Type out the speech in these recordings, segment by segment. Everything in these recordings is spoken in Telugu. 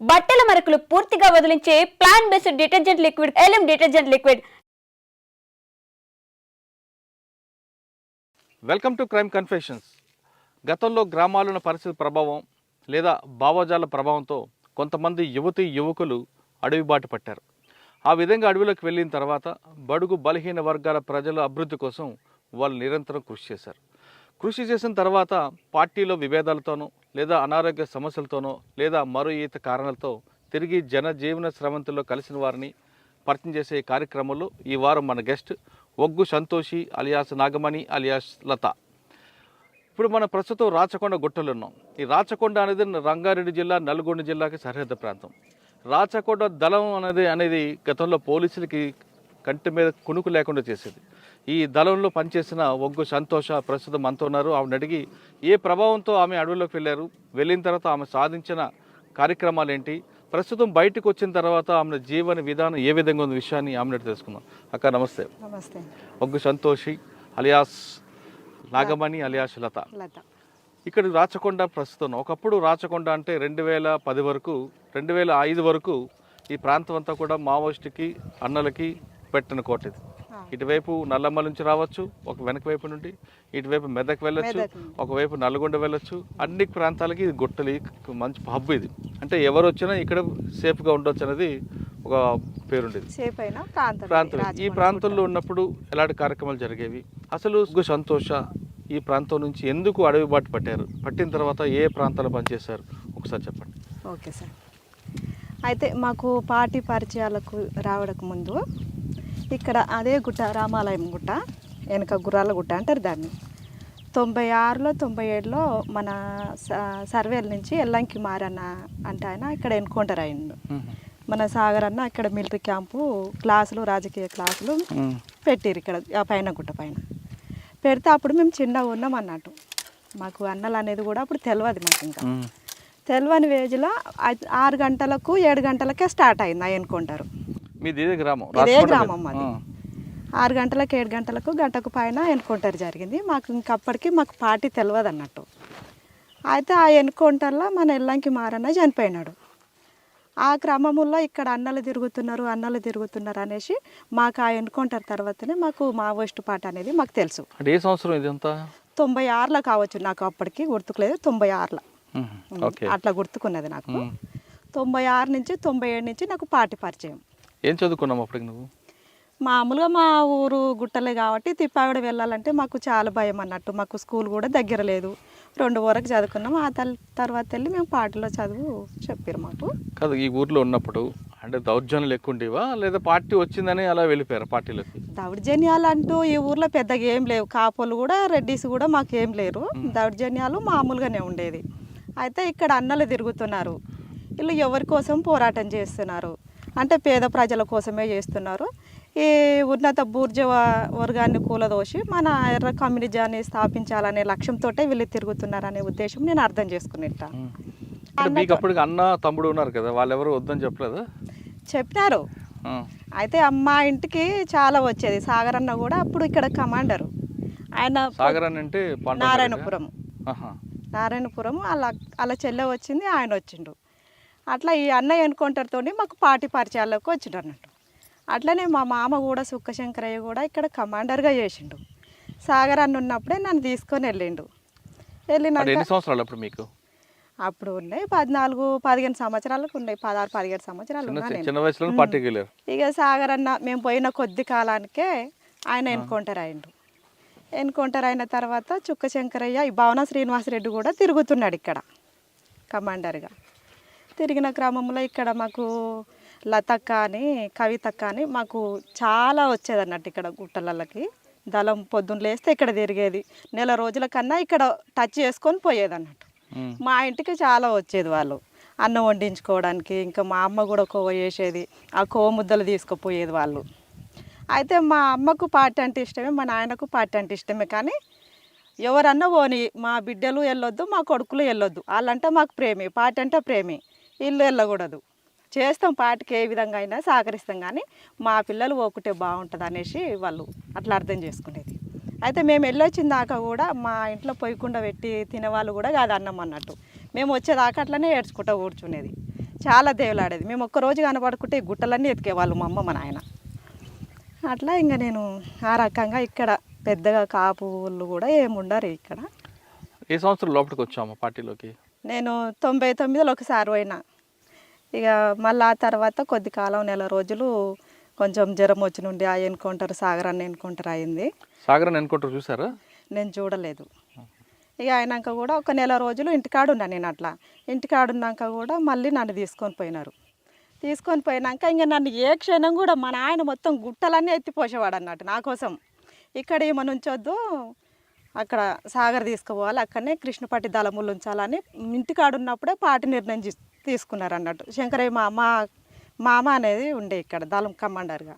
బట్టల మరకలు పూర్తిగా వదిలించే ప్లాంట్ బేస్డ్ డిటర్జెంట్ లిక్విడ్ ఎలిమ్ detergent liquid. Welcome to crime confessions. గతంలో గ్రామాలను పరిస్థితి ప్రభావం లేదా భావజాల ప్రభావంతో కొంతమంది యువకులు అడవి బాట పట్టారు. ఆ విధంగా అడవిలోకి వెళ్ళిన తర్వాత బడుగు బలహీన వర్గాల ప్రజల అభివృద్ధి కోసం వాళ్ళు నిరంతరం కృషి చేశారు. కృషి చేసిన తర్వాత పార్టీలో విభేదాలతోనో లేదా అనారోగ్య సమస్యలతోనో లేదా మరో ఈత కారణాలతో తిరిగి జనజీవన స్రవంతిలో కలిసిన వారిని పరిచయం చేసే కార్యక్రమంలో ఈ వారం మన గెస్ట్ ఒగ్గు సంతోషి అలియాస్ నాగమణి అలియాస్ లత. ఇప్పుడు మన ప్రస్తుతం రాచకొండ గుట్టలో ఉన్నాం. ఈ రాచకొండ అనేది రంగారెడ్డి జిల్లా, నల్గొండ జిల్లాకి సరిహద్దు ప్రాంతం. రాచకొండ దళం అనేది గతంలో పోలీసులకి కంటి మీద కునుకు లేకుండా చేసేది. ఈ దళంలో పనిచేసిన ఒగ్గు సంతోష ప్రస్తుతం మనతో ఉన్నారు. ఆమెను అడిగి ఏ ప్రభావంతో ఆమె అడవిలోకి వెళ్ళిన తర్వాత ఆమె సాధించిన కార్యక్రమాలు ఏంటి, ప్రస్తుతం బయటకు వచ్చిన తర్వాత ఆమె జీవన విధానం ఏ విధంగా ఉన్న విషయాన్ని ఆమె తెలుసుకుందాం. అక్క నమస్తే. నమస్తే. ఒగ్గు సంతోషి అలియాస్ నాగమణి అలియాస్ లత. ఇక్కడ రాచకొండ ప్రస్తుతం. ఒకప్పుడు రాచకొండ అంటే 2010 వరకు 2005 వరకు ఈ ప్రాంతం అంతా కూడా మావోయిస్టుకి అన్నలకి పెట్టిన కోట. ఇది ఇటువైపు నల్లమ్మ నుంచి రావచ్చు, ఒక వెనక వైపు నుండి ఇటువైపు మెదక్ వెళ్ళొచ్చు, ఒకవైపు నల్గొండ వెళ్ళొచ్చు. అన్ని ప్రాంతాలకి ఇది గుట్టలి మంచి హబ్. ఇది అంటే ఎవరు వచ్చినా ఇక్కడ సేఫ్గా ఉండొచ్చు అనేది ఒక పేరుండేది ప్రాంతం. ఈ ప్రాంతంలో ఉన్నప్పుడు ఎలాంటి కార్యక్రమాలు జరిగేవి, అసలు సంతోష ఈ ప్రాంతం నుంచి ఎందుకు అడవి బాట పట్టిన తర్వాత ఏ ప్రాంతాలు పనిచేశారు ఒకసారి చెప్పండి. Okay sir. అయితే మాకు పార్టీ పరిచయాలకు రావడానికి ముందు ఇక్కడ అదే గుట్ట, రామాలయం గుట్ట వెనక గుర్రాల గుట్ట అంటారు దాన్ని. 96లో 97లో మన సర్వేల నుంచి ఎల్లంకి మారన్న అంటే ఆయన ఇక్కడ ఎన్కౌంటర్ అయిండు. మన సాగర్ అన్న ఇక్కడ మిలిటరీ క్యాంపు క్లాసులు, రాజకీయ క్లాసులు పెట్టిరు ఇక్కడ ఆ పైన గుట్ట పైన పెడితే అప్పుడు మేము చిన్నగా ఉన్నాం అన్నట్టు. మాకు అన్నలు అనేది కూడా అప్పుడు తెలియదు. మాకు ఇంకా తెలియని వేజ్లో 6 గంటలకు 7 గంటలకే స్టార్ట్ అయింది ఆ ఎన్కౌంటర్. ఇదే గ్రామం మాది. 6 గంటలకు 7 గంటలకు గంటకు పైన ఎన్కౌంటర్ జరిగింది. మాకు ఇంకప్పటికి మాకు పార్టీ తెలియదు అన్నట్టు. అయితే ఆ ఎన్కౌంటర్లో మన ఎల్లంకి మారన్న చనిపోయినాడు. ఆ క్రమంలో ఇక్కడ అన్నలు తిరుగుతున్నారు అనేసి మాకు ఆ ఎన్కౌంటర్ తర్వాతనే మాకు మావోయిస్టు పార్టీ అనేది మాకు తెలుసు. ఏ సంవత్సరం ఇదంతా? 96లో కావచ్చు, నాకు అప్పటికి గుర్తుకులేదు. 96లో అట్లా గుర్తుకున్నది నాకు. 96 నుంచి 97 నుంచి నాకు పార్టీ పరిచయం. ఏం చదువుకున్నావు అప్పటికి నువ్వు? మామూలుగా మా ఊరు గుట్టలే కాబట్టి తిప్పావిడ వెళ్ళాలంటే మాకు చాలా భయం అన్నట్టు. మాకు స్కూల్ కూడా దగ్గర లేదు. 2 వరకు చదువుకున్నాం. ఆ తర్వాత వెళ్ళి మేము పార్టీలో చదువు చెప్పారు మాకు. కాదు, ఈ ఊర్లో ఉన్నప్పుడు అంటే దౌర్జన్యాలు ఎక్కువ ఉండేవా లేదా పార్టీ వచ్చిందని అలా వెళ్ళిపోయారు పార్టీలోకి? దౌర్జన్యాలు అంటూ ఈ ఊర్లో పెద్దగా ఏం లేవు. కాపోలు కూడా రెడ్డిస్ కూడా మాకు ఏం లేరు. దౌర్జన్యాలు మామూలుగానే ఉండేది. అయితే ఇక్కడ అన్నలు తిరుగుతున్నారు, వీళ్ళు ఎవరి కోసం పోరాటం చేస్తున్నారు అంటే పేద ప్రజల కోసమే చేస్తున్నారు. ఈ ఉన్నత బూర్జువా వర్గాన్ని కూలదోసి మన ఎర్ర కమ్యూనిజాన్ని స్థాపించాలనే లక్ష్యంతో వీళ్ళు తిరుగుతున్నారు అనే ఉద్దేశం నేను అర్థం చేసుకునేట. మీకు అప్పటికి అన్న తమ్ముడు ఉన్నారు కదా, వాళ్ళు ఎవరు వద్దని చెప్పలేదు? చెప్పినారు. అయితే అమ్మ ఇంటికి చాలా వచ్చేది. సాగర్ అన్న కూడా అప్పుడు ఇక్కడ కమాండరు. ఆయన సాగర్ అన్న అంటే నారాయణపురం అలా చెల్లె వచ్చింది, ఆయన వచ్చిండు. అట్లా ఈ అన్న ఎన్కౌంటర్తో మాకు పార్టీ పరిచయాలకు వచ్చిండు అన్నట్టు. అట్లనే మా మామ కూడా సుక్కశంకరయ్య కూడా ఇక్కడ కమాండర్గా చేసిండు. సాగర్ అన్న ఉన్నప్పుడే నన్ను తీసుకొని వెళ్ళిండు. వెళ్ళినాక మీకు అప్పుడు ఉన్నాయి 14-15 సంవత్సరాలకు ఉన్నాయి. 16-17 సంవత్సరాలు. ఇక సాగర్ అన్న మేము పోయిన కొద్ది కాలానికే ఆయన ఎన్కౌంటర్ అయిండు. ఎన్కౌంటర్ అయిన తర్వాత చుక్కశంకరయ్య, ఈ భావన శ్రీనివాసరెడ్డి కూడా తిరుగుతున్నాడు ఇక్కడ కమాండర్గా. తిరిగిన క్రమంలో ఇక్కడ మాకు లతక్క అని, కవితక్క అని మాకు చాలా వచ్చేది అన్నట్టు. ఇక్కడ గుట్టలకి దళం పొద్దున్న లేస్తే ఇక్కడ తిరిగేది. నెల రోజుల కన్నా ఇక్కడ టచ్ చేసుకొని పోయేది అన్నట్టు. మా ఇంటికి చాలా వచ్చేది వాళ్ళు అన్నం వండించుకోవడానికి. ఇంకా మా అమ్మ కూడా కోవ చేసేది, ఆ కోవ ముద్దలు తీసుకుపోయేది వాళ్ళు. అయితే మా అమ్మకు పార్టీ అంటే ఇష్టమే, మా నాయనకు పార్టీ అంటే ఇష్టమే. కానీ ఎవరన్నా పోని మా బిడ్డలు వెళ్ళొద్దు, మా కొడుకులు వెళ్ళొద్దు. వాళ్ళంటే మాకు ప్రేమే, పార్టీ అంటే ప్రేమే. ఇల్లు వెళ్ళకూడదు. చేస్తాం పార్టీకి ఏ విధంగా అయినా సహకరిస్తాం, కానీ మా పిల్లలు పోకుంటే బాగుంటుంది అనేసి వాళ్ళు అట్లా అర్థం చేసుకునేది. అయితే మేము వెళ్ళొచ్చిన దాకా కూడా మా ఇంట్లో పొయ్యకుండా పెట్టి తినేవాళ్ళు కూడా కాదు అన్నం అన్నట్టు. మేము వచ్చేదాకా అట్లనే ఏడ్చుకుంటూ కూర్చునేది. చాలా దేవులాడేది. మేము ఒక్కరోజు కనబడుకుంటే ఈ గుట్టలన్నీ ఎతికేవాళ్ళు మా అమ్మ మా నాయన. అట్లా ఇంకా నేను ఆ రకంగా ఇక్కడ పెద్దగా కాపులు కూడా ఏముండరు ఇక్కడ. ఏ సంవత్సరం లోపలికి వచ్చాము పార్టీలోకి? నేను 99లో ఒకసారి పోయినా. ఇక మళ్ళీ ఆ తర్వాత కొద్ది కాలం నెల రోజులు కొంచెం జ్వరం వచ్చి నుండి ఆ ఎన్కౌంటర్ సాగర్ అన్న ఎన్కౌంటర్ అయింది. సాగర్ అని ఎన్కౌంటర్ చూసారా? నేను చూడలేదు. ఇక అయినాక కూడా ఒక నెల రోజులు ఇంటికాడ ఉన్నా నేను. అట్లా ఇంటికాడ ఉన్నాక కూడా మళ్ళీ నన్ను తీసుకొని పోయినారు. తీసుకొని పోయినాక ఇంకా నన్ను ఏ క్షణం కూడా మా నాయన మొత్తం గుట్టలన్నీ ఎత్తిపోసేవాడు అన్నట్టు నా కోసం. ఇక్కడ ఏమో నుంచొద్దు, అక్కడ సాగర్ తీసుకుపోవాలి, అక్కడనే కృష్ణపట్టి దళములు ఉంచాలని ఇంటికాడ ఉన్నప్పుడే పార్టీ నిర్ణయం తీసుకున్నారు అన్నట్టు. శంకరయ్య మామ అనేది ఉండే ఇక్కడ దళం కమాండర్గా.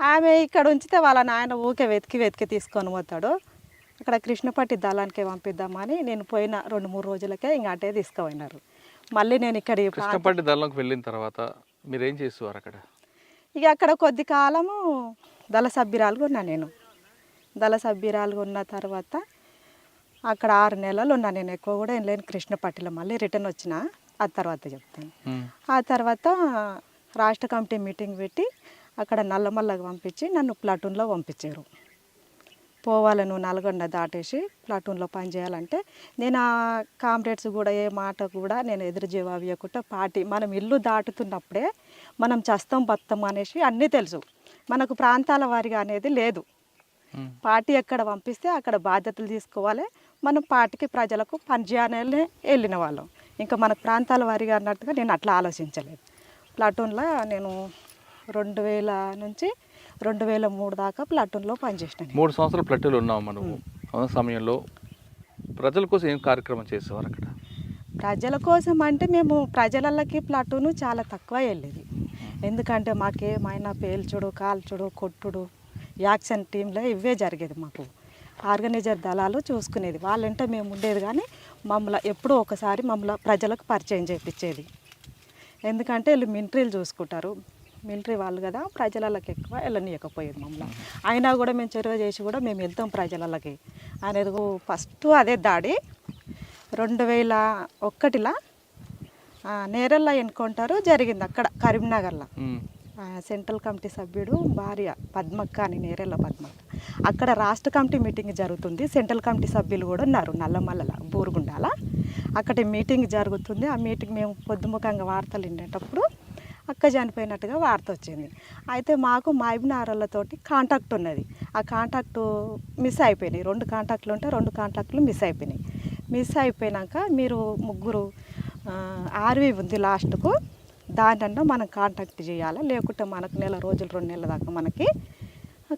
ఆమె ఇక్కడ ఉంచితే వాళ్ళ నాయన ఊకే వెతికి తీసుకొని పోతాడు. అక్కడ కృష్ణపట్టి దళానికి పంపిద్దామని నేను పోయిన 2-3 రోజులకే ఇంకా అటే తీసుకుపోయినారు. మళ్ళీ నేను ఇక్కడ కృష్ణపట్టి దళంకి వెళ్ళిన తర్వాత మీరు ఏం చేసేవారు అక్కడ? ఇక అక్కడ కొద్ది కాలము దళ సభ్యురాలుగా ఉన్నా నేను. దళ సభ్యురాలుగా ఉన్న తర్వాత అక్కడ 6 నెలలు ఉన్నా నేను. ఎక్కువ కూడా ఏం లేని కృష్ణపట్టిలో. మళ్ళీ రిటర్న్ వచ్చిన ఆ తర్వాత చెప్తాను. ఆ తర్వాత రాష్ట్ర కమిటీ మీటింగ్ పెట్టి అక్కడ నల్లమల్లగా పంపించి నన్ను ప్లాటూన్లో పంపించారు. పోవాలి నువ్వు నల్గొండ దాటేసి ప్లాటూన్లో పనిచేయాలంటే నేను ఆ కామ్రేడ్స్ కూడా ఏ మాట కూడా నేను ఎదురు జవాబు ఇవ్వకుండా పార్టీ మనం ఇల్లు దాటుతున్నప్పుడే మనం చస్తాం బతాం అనేసి అన్నీ తెలుసు. మనకు ప్రాంతాల వారిగా అనేది లేదు. పార్టీ ఎక్కడ పంపిస్తే అక్కడ బాధ్యతలు తీసుకోవాలి. మనం పార్టీకి ప్రజలకు పనిచేయాలని వెళ్ళిన వాళ్ళం. ఇంకా మనకు ప్రాంతాల వారిగా అన్నట్టుగా నేను అట్లా ఆలోచించలేదు. ప్లాటూన్లో నేను 2000 నుంచి 2003 దాకా ప్లాటూన్లో పనిచేసినాను. 3 సంవత్సరాలు ప్లాటూన్లో ఉన్నాము మనము. ఆ సమయంలో ప్రజల కోసం ఏం కార్యక్రమం చేసేవారు అక్కడ? ప్రజల కోసం అంటే మేము ప్రజలకి ప్లాటూను చాలా తక్కువ వెళ్ళేది. ఎందుకంటే మాకేమైనా పేల్చుడు, కాల్చుడు, కొట్టుడు, యాక్షన్ టీంలో ఇవే జరిగేది. మాకు ఆర్గనైజర్ దళాలు చూసుకునేది. వాళ్ళంటే మేము ఉండేది కానీ మమ్మల్ని ఎప్పుడో ఒకసారి మమ్మల్ని ప్రజలకు పరిచయం చేయించేది. ఎందుకంటే వీళ్ళు మిలిటరీలు చూసుకుంటారు, మిలిటరీ వాళ్ళు కదా, ప్రజలకి ఎక్కువ వెళ్ళనీయకపోయేది మమ్మల్ని. అయినా కూడా మేము చొరవ చేసి కూడా మేము వెళ్తాం ప్రజలకి అనేది. ఫస్ట్ అదే దాడి 2001లో నేరల్లో ఎన్కౌంటర్ జరిగింది అక్కడ కరీంనగర్లో. సెంట్రల్ కమిటీ సభ్యుడు భార్య పద్మక్క అని, నేరెళ్ళ పద్మక్క. అక్కడ రాష్ట్ర కమిటీ మీటింగ్ జరుగుతుంది. సెంట్రల్ కమిటీ సభ్యులు కూడా ఉన్నారు నల్లమల్లల బూరుగుండాల. అక్కడ మీటింగ్ జరుగుతుంది. ఆ మీటింగ్ మేము పొద్దుముఖంగా వార్తలు వినేటప్పుడు అక్క చనిపోయినట్టుగా వార్త వచ్చింది. అయితే మాకు మైబినారోళ్ళతోటి కాంటాక్ట్ ఉన్నది. ఆ కాంటాక్ట్ మిస్ అయిపోయినాయి. 2 కాంటాక్ట్లు ఉంటే 2 కాంటాక్ట్లు మిస్ అయిపోయినాయి. మిస్ అయిపోయినాక మీరు ముగ్గురు ఆర్వీ ఉంది లాస్ట్కు, దానన్నా మనం కాంటాక్ట్ చేయాలి, లేకుంటే మనకు నెల రోజులు 2 నెలల దాకా మనకి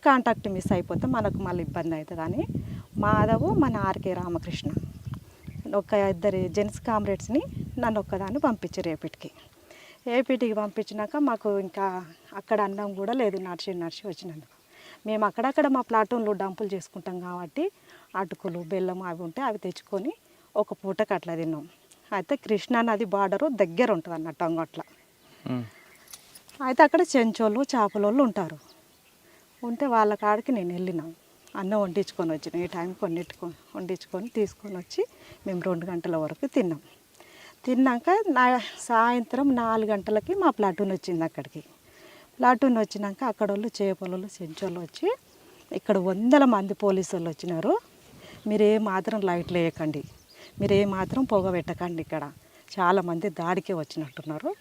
కాంటాక్ట్ మిస్ అయిపోతే మనకు మళ్ళీ ఇబ్బంది అవుతుంది అని మాధవ్ మన ఆర్కే రామకృష్ణ ఒక 2 జెంట్స్ కామ్రేడ్స్ని నన్ను ఒక్కదాన్ని పంపించారు ఏపీటీకి పంపించినాక మాకు ఇంకా అక్కడ అన్నం కూడా లేదు. నడిచి వచ్చినందుకు మేము అక్కడక్కడ మా ప్లాటూన్లో డంపులు చేసుకుంటాం కాబట్టి అటుకులు, బెల్లం అవి ఉంటే అవి తెచ్చుకొని ఒక పూటకి అట్లా తిన్నాం. అయితే కృష్ణా నది బార్డరు దగ్గర ఉంటుంది అన్నట్టు అంగట్ల. అయితే అక్కడ చెంచోళ్ళు, చేపలోళ్ళు ఉంటారు. ఉంటే వాళ్ళ కాడికి నేను వెళ్ళినా, అన్నం వండించుకొని వచ్చిన. ఈ టైంకి వండించుకొని తీసుకొని వచ్చి మేము 2 గంటల వరకు తిన్నాం. తిన్నాక సాయంత్రం 4 గంటలకి మా ప్లాటూన్ వచ్చింది అక్కడికి. ప్లాటూన్ వచ్చినాక అక్కడ వాళ్ళు చేపలు, చెంచోళ్ళు వచ్చి ఇక్కడ 100 మంది పోలీసు వాళ్ళు వచ్చినారు. మీరు ఏ మాత్రం లైట్లు వేయకండి, మీరు ఏ మాత్రం పొగ పెట్టకండి, ఇక్కడ చాలామంది దాడికే వచ్చినట్టున్నారు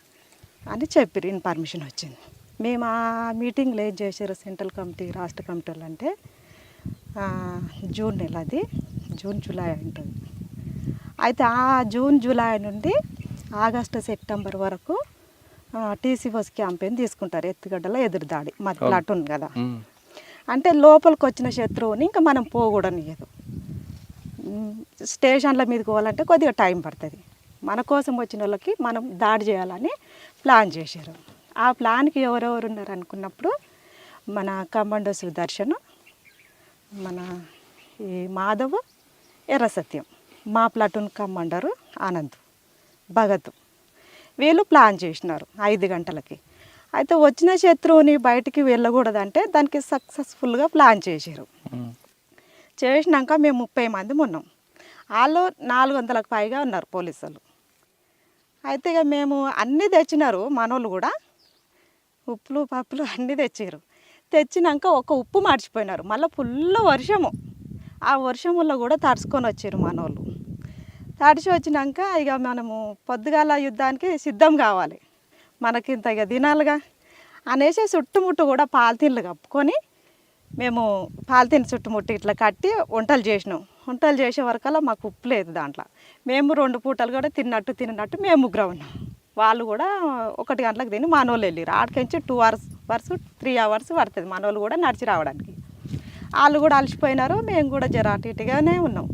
అని చెప్పి పర్మిషన్ వచ్చింది. మేము ఆ మీటింగ్లో ఏం చేశారు సెంట్రల్ కమిటీ, రాష్ట్ర కమిటీ వాళ్ళు అంటే జూన్ నెల, అది జూన్ జూలై ఉంటుంది. అయితే ఆ జూన్ జూలై నుండి ఆగస్టు సెప్టెంబర్ వరకు టీసీఓస్ క్యాంపెయిన్ తీసుకుంటారు. ఎత్తుగడ్డలో ఎదురు దాడి మా ప్లాటూన్ కదా, అంటే లోపలికి వచ్చిన శత్రువుని ఇంకా మనం పోకూడనియదు. స్టేషన్ల మీదకి పోవాలంటే కొద్దిగా టైం పడుతుంది. మన కోసం వచ్చిన వాళ్ళకి మనం దాడి చేయాలని ప్లాన్ చేశారు. ఆ ప్లాన్కి ఎవరెవరు ఉన్నారు అనుకున్నప్పుడు మన కమాండో సుదర్శన్, మన ఈ మాధవ్, ఎర్ర సత్యం, మా ప్లాటూన్ కమాండరు ఆనంద్, భగత్, వీళ్ళు ప్లాన్ చేసినారు 5 గంటలకి. అయితే వచ్చిన శత్రువుని బయటికి వెళ్ళకూడదంటే దానికి సక్సెస్ఫుల్గా ప్లాన్ చేశారు. చేసినాక మేము 30 మంది ఉన్నాం. వాళ్ళు 400కు పైగా ఉన్నారు పోలీసులు. అయితే ఇక మేము అన్నీ తెచ్చినారు మనోళ్ళు కూడా, ఉప్పులు పప్పులు అన్నీ తెచ్చారు. తెచ్చినాక ఒక ఉప్పు మర్చిపోయినారు. మళ్ళీ ఫుల్ వర్షము, ఆ వర్షములో కూడా తడుచుకొని వచ్చారు మనోళ్ళు. తడిచి వచ్చినాక ఇక మనము పొద్దుగాల యుద్ధానికి సిద్ధం కావాలి, మనకింత ఇక తినాలిగా అనేసి చుట్టుముట్టు కూడా పాలిథీన్లు కప్పుకొని మేము పాలిథీన్ చుట్టుముట్టు ఇట్లా కట్టి వంటలు చేసినాం. వంటలు చేసే వరకల్లా మాకు ఉప్పు లేదు దాంట్లో. మేము 2 పూటలు కూడా తిన్నట్టు మేము ముగ్గురం ఉన్నాం. వాళ్ళు కూడా 1 గంటలకు తిని మనోళ్ళు వెళ్ళారు. ఆడికించి 2 అవర్స్ 3 అవర్స్ పడుతుంది మనోళ్ళు కూడా నడిచి రావడానికి. వాళ్ళు కూడా అలసిపోయినారు, మేము కూడా జర అటు ఇటుగానే ఉన్నాం.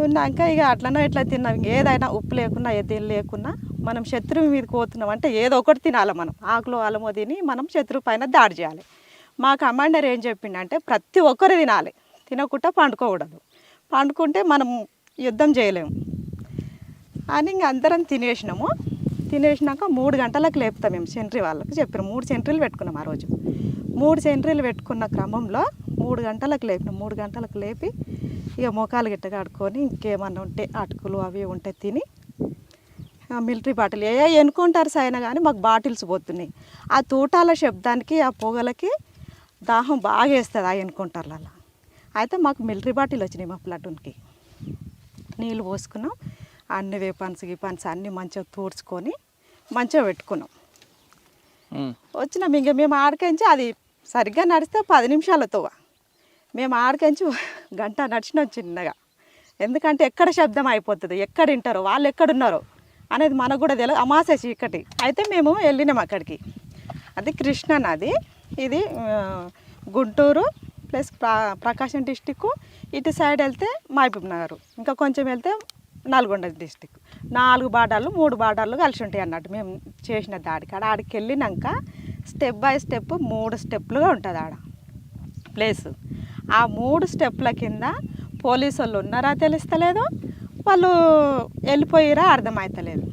ఉన్నాక ఇక అట్లనో ఇట్లా తిన్నాం. ఏదైనా ఉప్పు లేకున్నా ఏది లేకున్నా మనం శత్రువు మీదకి పోతున్నాం అంటే ఏదో ఒకటి తినాలి. మనం ఆకులు అలమో తిని మనం శత్రువు పైన దాడి చేయాలి. మా కమాండర్ ఏం చెప్పిండంటే ప్రతి ఒక్కరు తినాలి, తినకుండా పండుకోకూడదు. పండుకుంటే మనం యుద్ధం చేయలేము అని ఇంక అందరం తినేసినాము. తినేసినాక 3 గంటలకు లేపుతాం మేము. సెంట్రీ వాళ్ళకి చెప్పారు. 3 సెంట్రీలు పెట్టుకున్నాం ఆ రోజు. 3 సెంట్రీలు పెట్టుకున్న క్రమంలో 3 గంటలకు లేపినాం. 3 గంటలకు లేపి ఇక మోకాలు గిట్ట కడుక్కొని ఇంకేమన్నా ఉంటే అటుకులు అవి ఉంటే తిని మిలిటరీ బాటిల్ ఎన్నుకుంటారు సైనా కానీ మాకు బాటిల్స్ పోతున్నాయి. ఆ తూటాల శబ్దానికి ఆ పొగలకి దాహం బాగా వేస్తుంది ఆ ఎన్నుకుంటారులలో. అయితే మాకు మిలిటరీ బాటిల్ వచ్చినాయి మా ప్లాటూన్కి. నీళ్ళు పోసుకున్నాం, అన్ని వేపన్స్ గిపన్స్ అన్నీ మంచిగా తూడ్చుకొని మంచిగా పెట్టుకున్నాం. వచ్చినాం ఇంక మేము ఆడికించి అది సరిగ్గా నడిస్తే 10 నిమిషాలతో మేము ఆడికించి గంట నడిచినాం చిన్నగా. ఎందుకంటే ఎక్కడ శబ్దం అయిపోతుంది, ఎక్కడ వింటారో వాళ్ళు ఎక్కడున్నారో అనేది మనకు కూడా తెలియదు. అమాస చీకటి. అయితే మేము వెళ్ళినాం అక్కడికి. అది కృష్ణా నది, ఇది గుంటూరు ప్లస్ ప్రకాశం డిస్టిక్. ఇటు సైడ్ వెళ్తే మహబూబ్ నగర్, ఇంకా కొంచెం వెళ్తే నల్గొండ డిస్టిక్. 4 బార్డర్లు 3 బార్డర్లు కలిసి ఉంటాయి అన్నట్టు మేము చేసిన దాడికి. ఆడికి వెళ్ళినాక స్టెప్ బై స్టెప్ 3 స్టెప్లుగా ఉంటుంది ఆడ ప్లేస్. ఆ 3 స్టెప్ల కింద పోలీసు వాళ్ళు ఉన్నారా తెలుస్తలేదు, వాళ్ళు వెళ్ళిపోయారా అర్థమవుతలేదు.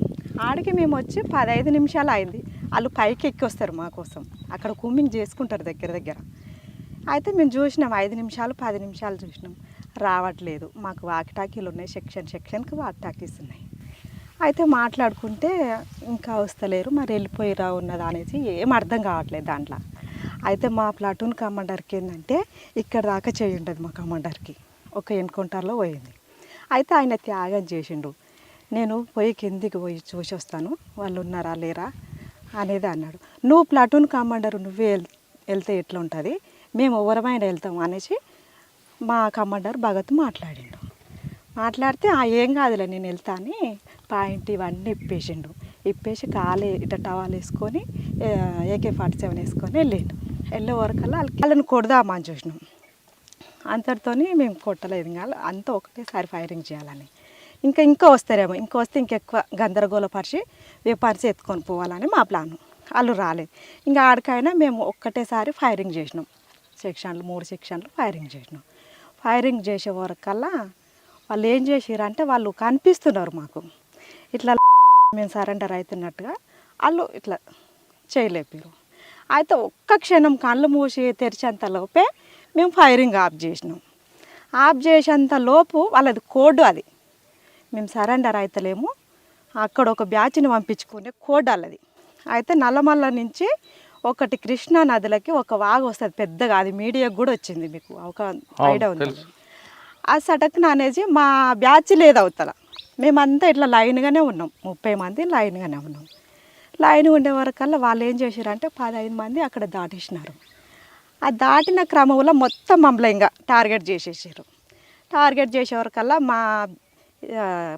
ఆడికి మేము వచ్చి 15 నిమిషాలు అయింది. వాళ్ళు పైకి ఎక్కి వస్తారు మా కోసం, అక్కడ కూమింగ్ చేసుకుంటారు దగ్గర. అయితే మేము చూసినాం 5 నిమిషాలు 10 నిమిషాలు చూసినాం, రావట్లేదు. మాకు వాకిటాకీలు ఉన్నాయి, సెక్షన్కి వాకిటాకీస్ ఉన్నాయి. అయితే మాట్లాడుకుంటే ఇంకా వస్తలేరు, మరి వెళ్ళిపోయిరా ఉన్నదా అనేసి ఏం అర్థం కావట్లేదు దాంట్లో. అయితే మా ప్లాటూన్ కమాండర్కి ఏంటంటే ఇక్కడ దాకా చేయి ఉంటుంది మా కమాండర్కి, ఒక ఎన్కౌంటర్లో పోయింది. అయితే ఆయన త్యాగం చేసిండు. నేను పోయి కిందికి పోయి చూసి వస్తాను వాళ్ళు ఉన్నారా లేరా అనేది అన్నాడు. నువ్వు ప్లాటూన్ కమాండర్ నువ్వే వెళ్తే ఎట్లా ఉంటుంది, మేము ఎవరమైనా వెళ్తాం అనేసి మా కమాండర్ భగత్ మాట్లాడిండు. మాట్లాడితే ఏం కాదులే నేను వెళ్తా అని పాయింట్ ఇవన్నీ ఇప్పేసి కాలే ఇట టవాల్ వేసుకొని AK-47 వేసుకొని వెళ్ళిండు. వెళ్ళే వరకల్లా వాళ్ళని కొడదామని చూసినాం. అంతటితో మేము కొట్టలేదు, ఇంకా అంతా ఒకటేసారి ఫైరింగ్ చేయాలని. ఇంకా వస్తారేమో, వస్తే ఇంకెక్కువ గందరగోళపరిచి వేపర్స్ ఎత్తుకొని పోవాలని మా ప్లాను. వాళ్ళు రాలేదు. ఇంకా ఆడికైనా మేము ఒక్కటేసారి ఫైరింగ్ చేసినాం. 3 సెక్షన్లు ఫైరింగ్ చేసినాం. ఫైరింగ్ చేసే వరకల్లా వాళ్ళు ఏం చేసిరంటే వాళ్ళు కనిపిస్తున్నారు మాకు, ఇట్లా మేము సరెండర్ అవుతున్నట్టుగా వాళ్ళు ఇట్లా చేయలేపారు. అయితే ఒక్క క్షణం కళ్ళు మూసి తెరిచేంత లోపే మేము ఫైరింగ్ ఆఫ్ చేసినాం. ఆఫ్ చేసేంత లోపు వాళ్ళది కోడ్, అది మేము సరెండర్ అవుతలేము, అక్కడ ఒక బ్యాచ్ని పంపించుకునే కోడ్ వాళ్ళది. అయితే నల్లమల్ల నుంచి ఒకటి కృష్ణా నదులకి ఒక వాగు వస్తుంది పెద్దగా, అది మీడియాకు కూడా వచ్చింది, మీకు ఒక ఐడియా ఉంది. ఆ సటక్న అనేది మా బ్యాచ్ లేదు అవతల, మేమంతా ఇట్లా లైన్గానే ఉన్నాం, 30 మంది లైన్గానే ఉన్నాం. లైన్ ఉండే వరకల్లా వాళ్ళు ఏం చేశారంటే 15 మంది అక్కడ దాటేసినారు. ఆ దాటిన క్రమంలో మొత్తం మమ్మల్ని ఇంకా టార్గెట్ చేసేసారు. టార్గెట్ చేసే వరకల్లా మా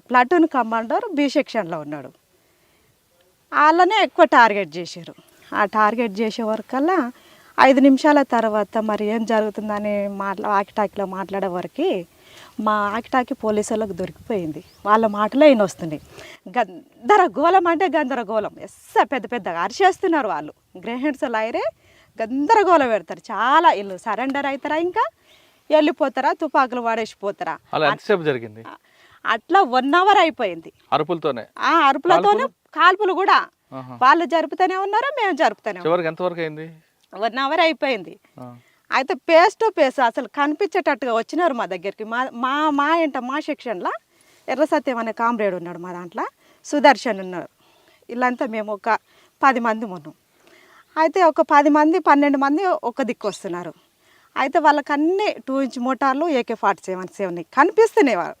ప్లాటూన్ కమాండర్ B సెక్షన్లో ఉన్నాడు, వాళ్ళనే ఎక్కువ టార్గెట్ చేశారు. ఆ టార్గెట్ చేసే వరకల్లా 5 నిమిషాల తర్వాత మరి ఏం జరుగుతుందని ఆకిటాకిలో మాట్లాడే వరకు మా ఆకిటాకి పోలీసు వాళ్ళకి దొరికిపోయింది. వాళ్ళ మాటలే ఈయన వస్తున్నాయి. గందరగోళం అంటే గందరగోళం, పెద్దగా అరిచేస్తున్నారు వాళ్ళు. గ్రేహెండ్స్ లైరే గందరగోళం పెడతారు చాలా. వీళ్ళు సరెండర్ అవుతారా ఇంకా వెళ్ళిపోతారా, తుపాకులు వాడేసిపోతారా. జరిగింది అట్లా 1 అవర్ అయిపోయింది. అరుపులతోనే కాల్పులు కూడా వాళ్ళు జరుపుతూనే ఉన్నారు, మేము జరుపుతూనే. ఎంతవరకు అయింది? 1 అవర్ అయిపోయింది. అయితే ఫేస్ టు ఫేస్ అసలు కనిపించేటట్టుగా వచ్చినారు మా దగ్గరికి. మా సెక్షన్లో ఎర్ర సత్యం అనే కామ్రేడ్ ఉన్నాడు మా దాంట్లో. సుదర్శన్ ఉన్నారు. వీళ్ళంతా మేము ఒక 10 మంది ఉన్నాం. అయితే ఒక 10 మంది 12 మంది ఒక దిక్కు వస్తున్నారు. అయితే వాళ్ళకి అన్ని 2 ఇంచ్ మోటార్లు AK-47 కనిపిస్తున్నాయి. వాళ్ళు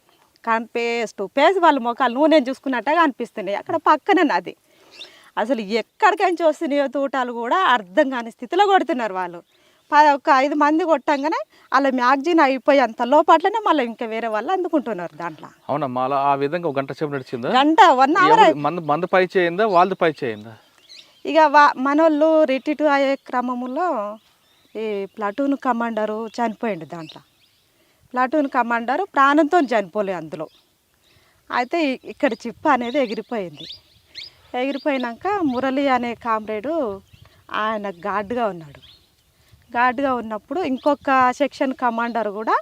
పేసి వాళ్ళ మొఖాలు నూనె చూసుకున్నట్టుగా అనిపిస్తున్నాయి. అక్కడ పక్కనే నది. అసలు ఎక్కడికించి వస్తున్నాయో తూటాలు కూడా అర్థం కాని స్థితిలో కొడుతున్నారు వాళ్ళు. ఒక 5 మంది కొట్టంగానే అలా మ్యాగజైన్ అయిపోయి అంత లోపట్లనే మళ్ళీ ఇంకా వేరే వాళ్ళు అందుకుంటున్నారు దాంట్లో. అవునమ్మా, అలా ఆ విధంగా ఒక గంట సేపు నడిచిందా? గంట 1 అవర్. మందు పై చేయిందా, వాళ్ళది పై చేయిందా? ఇక మనోళ్ళు రిట్రీట్ అయ్యే క్రమంలో ఈ ప్లాటూన్ కమాండరు చనిపోయిండు. దాంట్లో ప్లాటూన్ కమాండరు ప్రాణంతో చనిపోలే అందులో. అయితే ఇక్కడ చిప్ప అనేది ఎగిరిపోయింది. ఎగిరిపోయినాక మురళి అనే కామ్రేడు ఆయన గార్డ్గా ఉన్నాడు. గార్డ్గా ఉన్నప్పుడు ఇంకొక సెక్షన్ కమాండర్ కూడా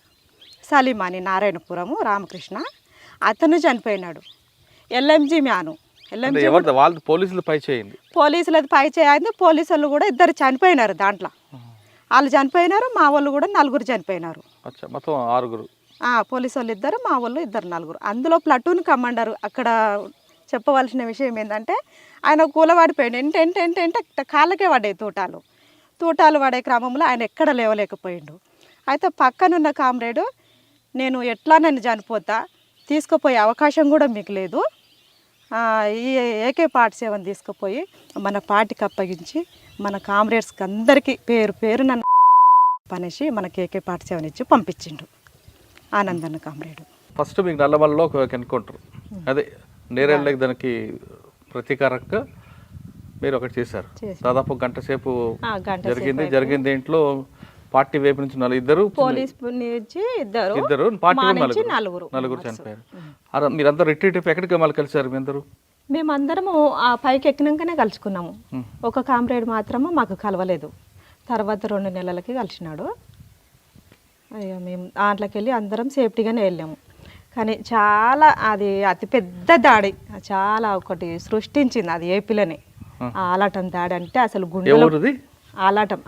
సలీం అని నారాయణపురము రామకృష్ణ, అతను చనిపోయినాడు. LMG man. వాళ్ళు పోలీసులు పై చేయింది. పోలీసులది పై చేయింది. పోలీసులు కూడా 2 చనిపోయినారు దాంట్లో. వాళ్ళు చనిపోయినారు, మా వాళ్ళు కూడా 4 చనిపోయినారు. మొత్తం 6. పోలీసు వాళ్ళు 2, మా వాళ్ళు 2, 4. అందులో ప్లాటూన్ కమాండర్. అక్కడ చెప్పవలసిన విషయం ఏంటంటే ఆయన కూలబడిపోయాడు. ఎంట కాళ్ళకే పడ్డాయి తూటాలు పడే క్రమంలో ఆయన ఎక్కడ లేవలేకపోయిండు. అయితే పక్కనున్న కామ్రేడు, నేను ఎట్లా నన్ను చనిపోతా, తీసుకుపోయే అవకాశం కూడా మీకు లేదు, ఈ AK-47 తీసుకుపోయి మన పార్టీకి అప్పగించి మన కామ్రేడ్స్కి అందరికీ పేరు నన్ను పనేసి మనకి AK-47 ఇచ్చి పంపించిండు ఆనందన్న కామ్రేడు. ఫస్ట్ మీకు నల్లమల్లలో ఒక ఎన్కౌంటర్, అదే నేరేళ్ళకి దానికి ప్రతీకారంగా మీరు ఒకటి చేశారు. దాదాపు గంట సేపు జరిగింది. దీంట్లో పార్టీ వైపు నుంచి 2, పోలీస్ నుంచి 2, పార్టీ నుంచి 4 చనిపోయారు. మీరందరూ రిట్రీట్ ఎక్కడికి మళ్ళీ కలిసారు? మేమందరము ఆ పైకి ఎక్కినాకనే కలుసుకున్నాము. ఒక కామ్రేడ్ మాత్రము మాకు కలవలేదు. తర్వాత 2 నెలలకి కలిసినాడు. అయ్యో మేము దాంట్లోకి వెళ్ళి అందరం సేఫ్టీగానే వెళ్ళాము. కానీ చాలా అది అతిపెద్ద దాడి, చాలా ఒకటి సృష్టించింది అది ఏపీలోనే. ఆలాటం దాడి అంటే అసలు గుండెలో ఆలాటం,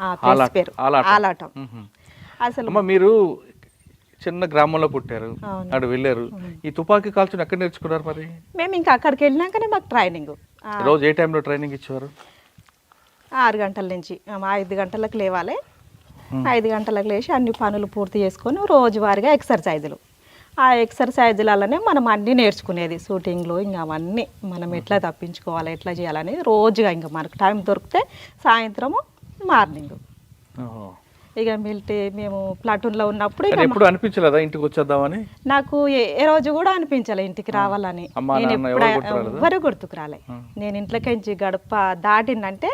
పేరు ఆలాటం. అసలు మీరు చిన్న గ్రామంలో పుట్టారు, అక్కడ వెళ్ళారు. ఈ తుపాకీ కాల్చుని ఎక్కడ నేర్చుకున్నారు మరి? మేము ఇంకా అక్కడికి వెళ్ళినాకనే మాకు ట్రైనింగ్. రోజు ఏ టైంలో ట్రైనింగ్ ఇచ్చేవారు? 6 గంటల నుంచి 5 గంటలకు లేవాలి. 5 గంటలకు లేచి అన్ని పనులు పూర్తి చేసుకొని రోజువారీగా ఎక్సర్సైజులు. ఆ ఎక్సర్సైజులలోనే మనం అన్నీ నేర్చుకునేది. షూటింగ్లో ఇంకా అవన్నీ మనం ఎట్లా తప్పించుకోవాలి, ఎట్లా చేయాలనేది రోజుగా. ఇంకా మనకు టైం దొరికితే సాయంత్రము, మార్నింగ్. ఇక మేము ప్లాటూన్లో ఉన్నప్పుడు ఎప్పుడు అనిపించలేదా ఇంటికి వచ్చేద్దామని? నాకు ఏ రోజు కూడా అనిపించలే ఇంటికి రావాలని. నేను ఎవ్వరు గుర్తుకు రాలే. నేను ఇంట్లోకించి గడప దాటిందంటే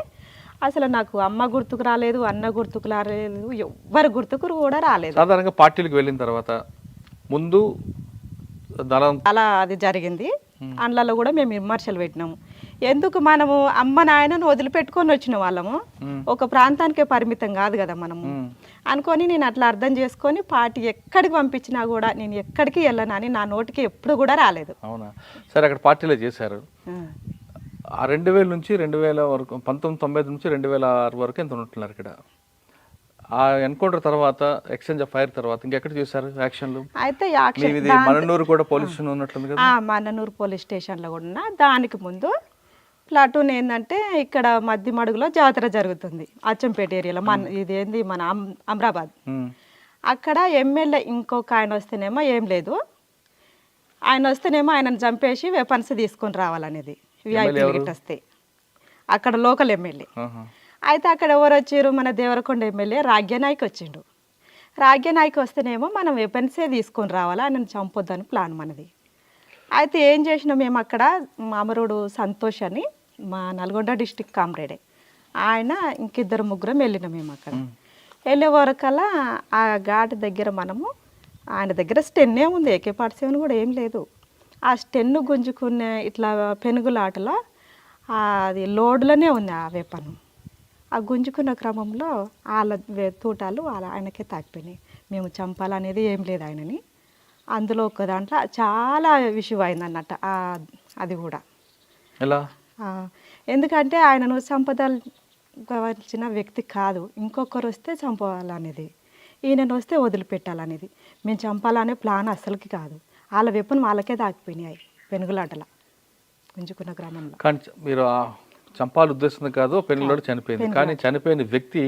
అసలు నాకు అమ్మ గుర్తుకు రాలేదు, అన్న గుర్తుకు రాలేదు, ఎవ్వరు గుర్తుకు కూడా రాలేదు. సాధారణంగా పార్టీలకు వెళ్ళిన తర్వాత ముందు అలా అది జరిగింది. అందులో కూడా మేము విమర్శలు పెట్టినాము. ఎందుకు మనము అమ్మ నాయనను వదిలిపెట్టుకొని వచ్చిన వాళ్ళము, ఒక ప్రాంతానికే పరిమితం కాదు కదా మనము అనుకొని నేను అట్లా అర్థం చేసుకొని పార్టీ ఎక్కడికి పంపించినా కూడా నేను ఎక్కడికి వెళ్ళనని నా నోటికి ఎప్పుడు కూడా రాలేదు. అవునా? సరే, అక్కడ పార్టీలో చేశారు. 2000 నుంచి 2000 వరకు, 1990 నుంచి 2006 వరకు ఎంత ఉంటున్నారు ఇక్కడ? ఆ ఎన్కౌంటర్ తర్వాత, ఎక్స్చేంజ్ ఆఫ్ ఫైర్ తర్వాత ఇంకెక్కడ చేశారు యాక్షన్లు? అయితే మననూరు కూడా పోలీస్ స్టేషన్ ఉన్నట్లుంది కదా? మననూరు పోలీస్ స్టేషన్లో కూడా ఉన్నా. దానికి ముందు ప్లాటూన్ ఏంటంటే ఇక్కడ మధ్యమడుగులో జాతర జరుగుతుంది అచ్చంపేట ఏరియాలో. ఇదేంది మన అమరాబాద్. అక్కడ ఎమ్మెల్యే ఇంకొక ఆయన వస్తేనేమో ఏం లేదు, ఆయన వస్తేనేమో ఆయనను చంపేసి వెపన్స్ తీసుకొని రావాలనేది. VIP టికెట్ వస్తే అక్కడ లోకల్ ఎమ్మెల్యే. అయితే అక్కడ ఎవరు వచ్చారు? మన దేవరకొండ ఎమ్మెల్యే రాగ్యనాయక్ వచ్చిండు. రాగ్యనాయక్ వస్తేనేమో మనం వెపన్సే తీసుకొని రావాలా, ఆయనను చంపొద్దని ప్లాన్ మనది. అయితే ఏం చేసినాం మేము అక్కడ, మామరుడు సంతోష్ అని మా నల్గొండ డిస్టిక్ కామ్రేడే, ఆయన ఇంకిద్దరు ముగ్గురం వెళ్ళినాం మేము. అక్కడ వెళ్ళే వరకల్లా ఆ ఘాట్ దగ్గర మనము, ఆయన దగ్గర స్టెన్నే ఉంది, AK-47 కూడా ఏం లేదు. ఆ స్టెన్ను గుంజుకునే ఇట్లా పెనుగులాటలో అది లోడ్లోనే ఉంది ఆ వెపను. ఆ గుంజుకున్న క్రమంలో వాళ్ళ తూటాలు ఆయనకే తాకిపోయినాయి. మేము చంపాలనేది ఏం లేదు ఆయనని. అందులో ఒక దాంట్లో చాలా విషయం అయింది అన్నట్టు అది కూడా. ఎలా? ఎందుకంటే ఆయనను చంపదలచిన వ్యక్తి కాదు, ఇంకొకరు వస్తే చంపాలనేది, ఈయనను వస్తే వదిలిపెట్టాలనేది. మేము చంపాలనే ప్లాన్ అస్సలకి కాదు. వాళ్ళ వెపన్ వాళ్ళకే తాకిపోయినాయి పెనుగులాటల. పుంజుకున్న గ్రామంలో. కానీ మీరు చంపాల ఉద్దేశం కాదు, పెళ్లిలో చనిపోయింది. కానీ చనిపోయిన వ్యక్తి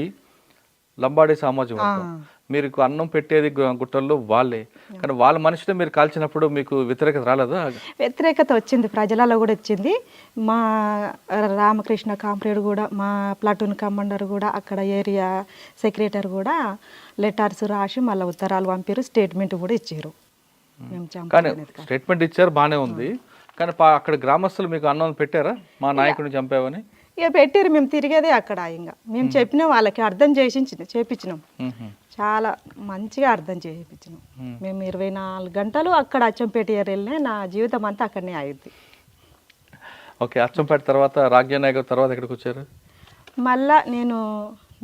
లంబాడే సామాజిక వర్గం. మీకు అన్నం పెట్టేది గుట్టల్లో వాళ్ళే. కానీ వాళ్ళ మనిషిని మీరు కాల్చినప్పుడు మీకు వ్యతిరేకత రాలేదా? వ్యతిరేకత వచ్చింది, ప్రజలలో కూడా వచ్చింది. మా రామకృష్ణ కామ్రేడ్ కూడా, మా ప్లాటూన్ కమాండర్ కూడా, అక్కడ ఏరియా సెక్రటరీ కూడా లెటర్స్ రాసి మళ్ళీ ఉత్తరాలు పంపారు, స్టేట్మెంట్ కూడా ఇచ్చారు. మేము కానీ స్టేట్మెంట్ ఇచ్చారు, బాగానే ఉంది. కానీ అక్కడ గ్రామస్తులు మీకు అన్నం పెట్టారా మా నాయకుడిని చంపావని? ఇక పెట్టారు, మేము తిరిగేదే అక్కడ. ఇంకా మేము చెప్పిన వాళ్ళకి అర్థం చేపించినాం, చాలా మంచిగా అర్థం చేయించినాం. మేము 24 గంటలు అక్కడ అచ్చంపేట ఏరియాలోనే, నా జీవితం అంతా అక్కడనే అయ్యింది. ఓకే, అచ్చంపేట తర్వాత రాజ్యానాయక తర్వాత ఎక్కడికి వచ్చారు? మళ్ళా నేను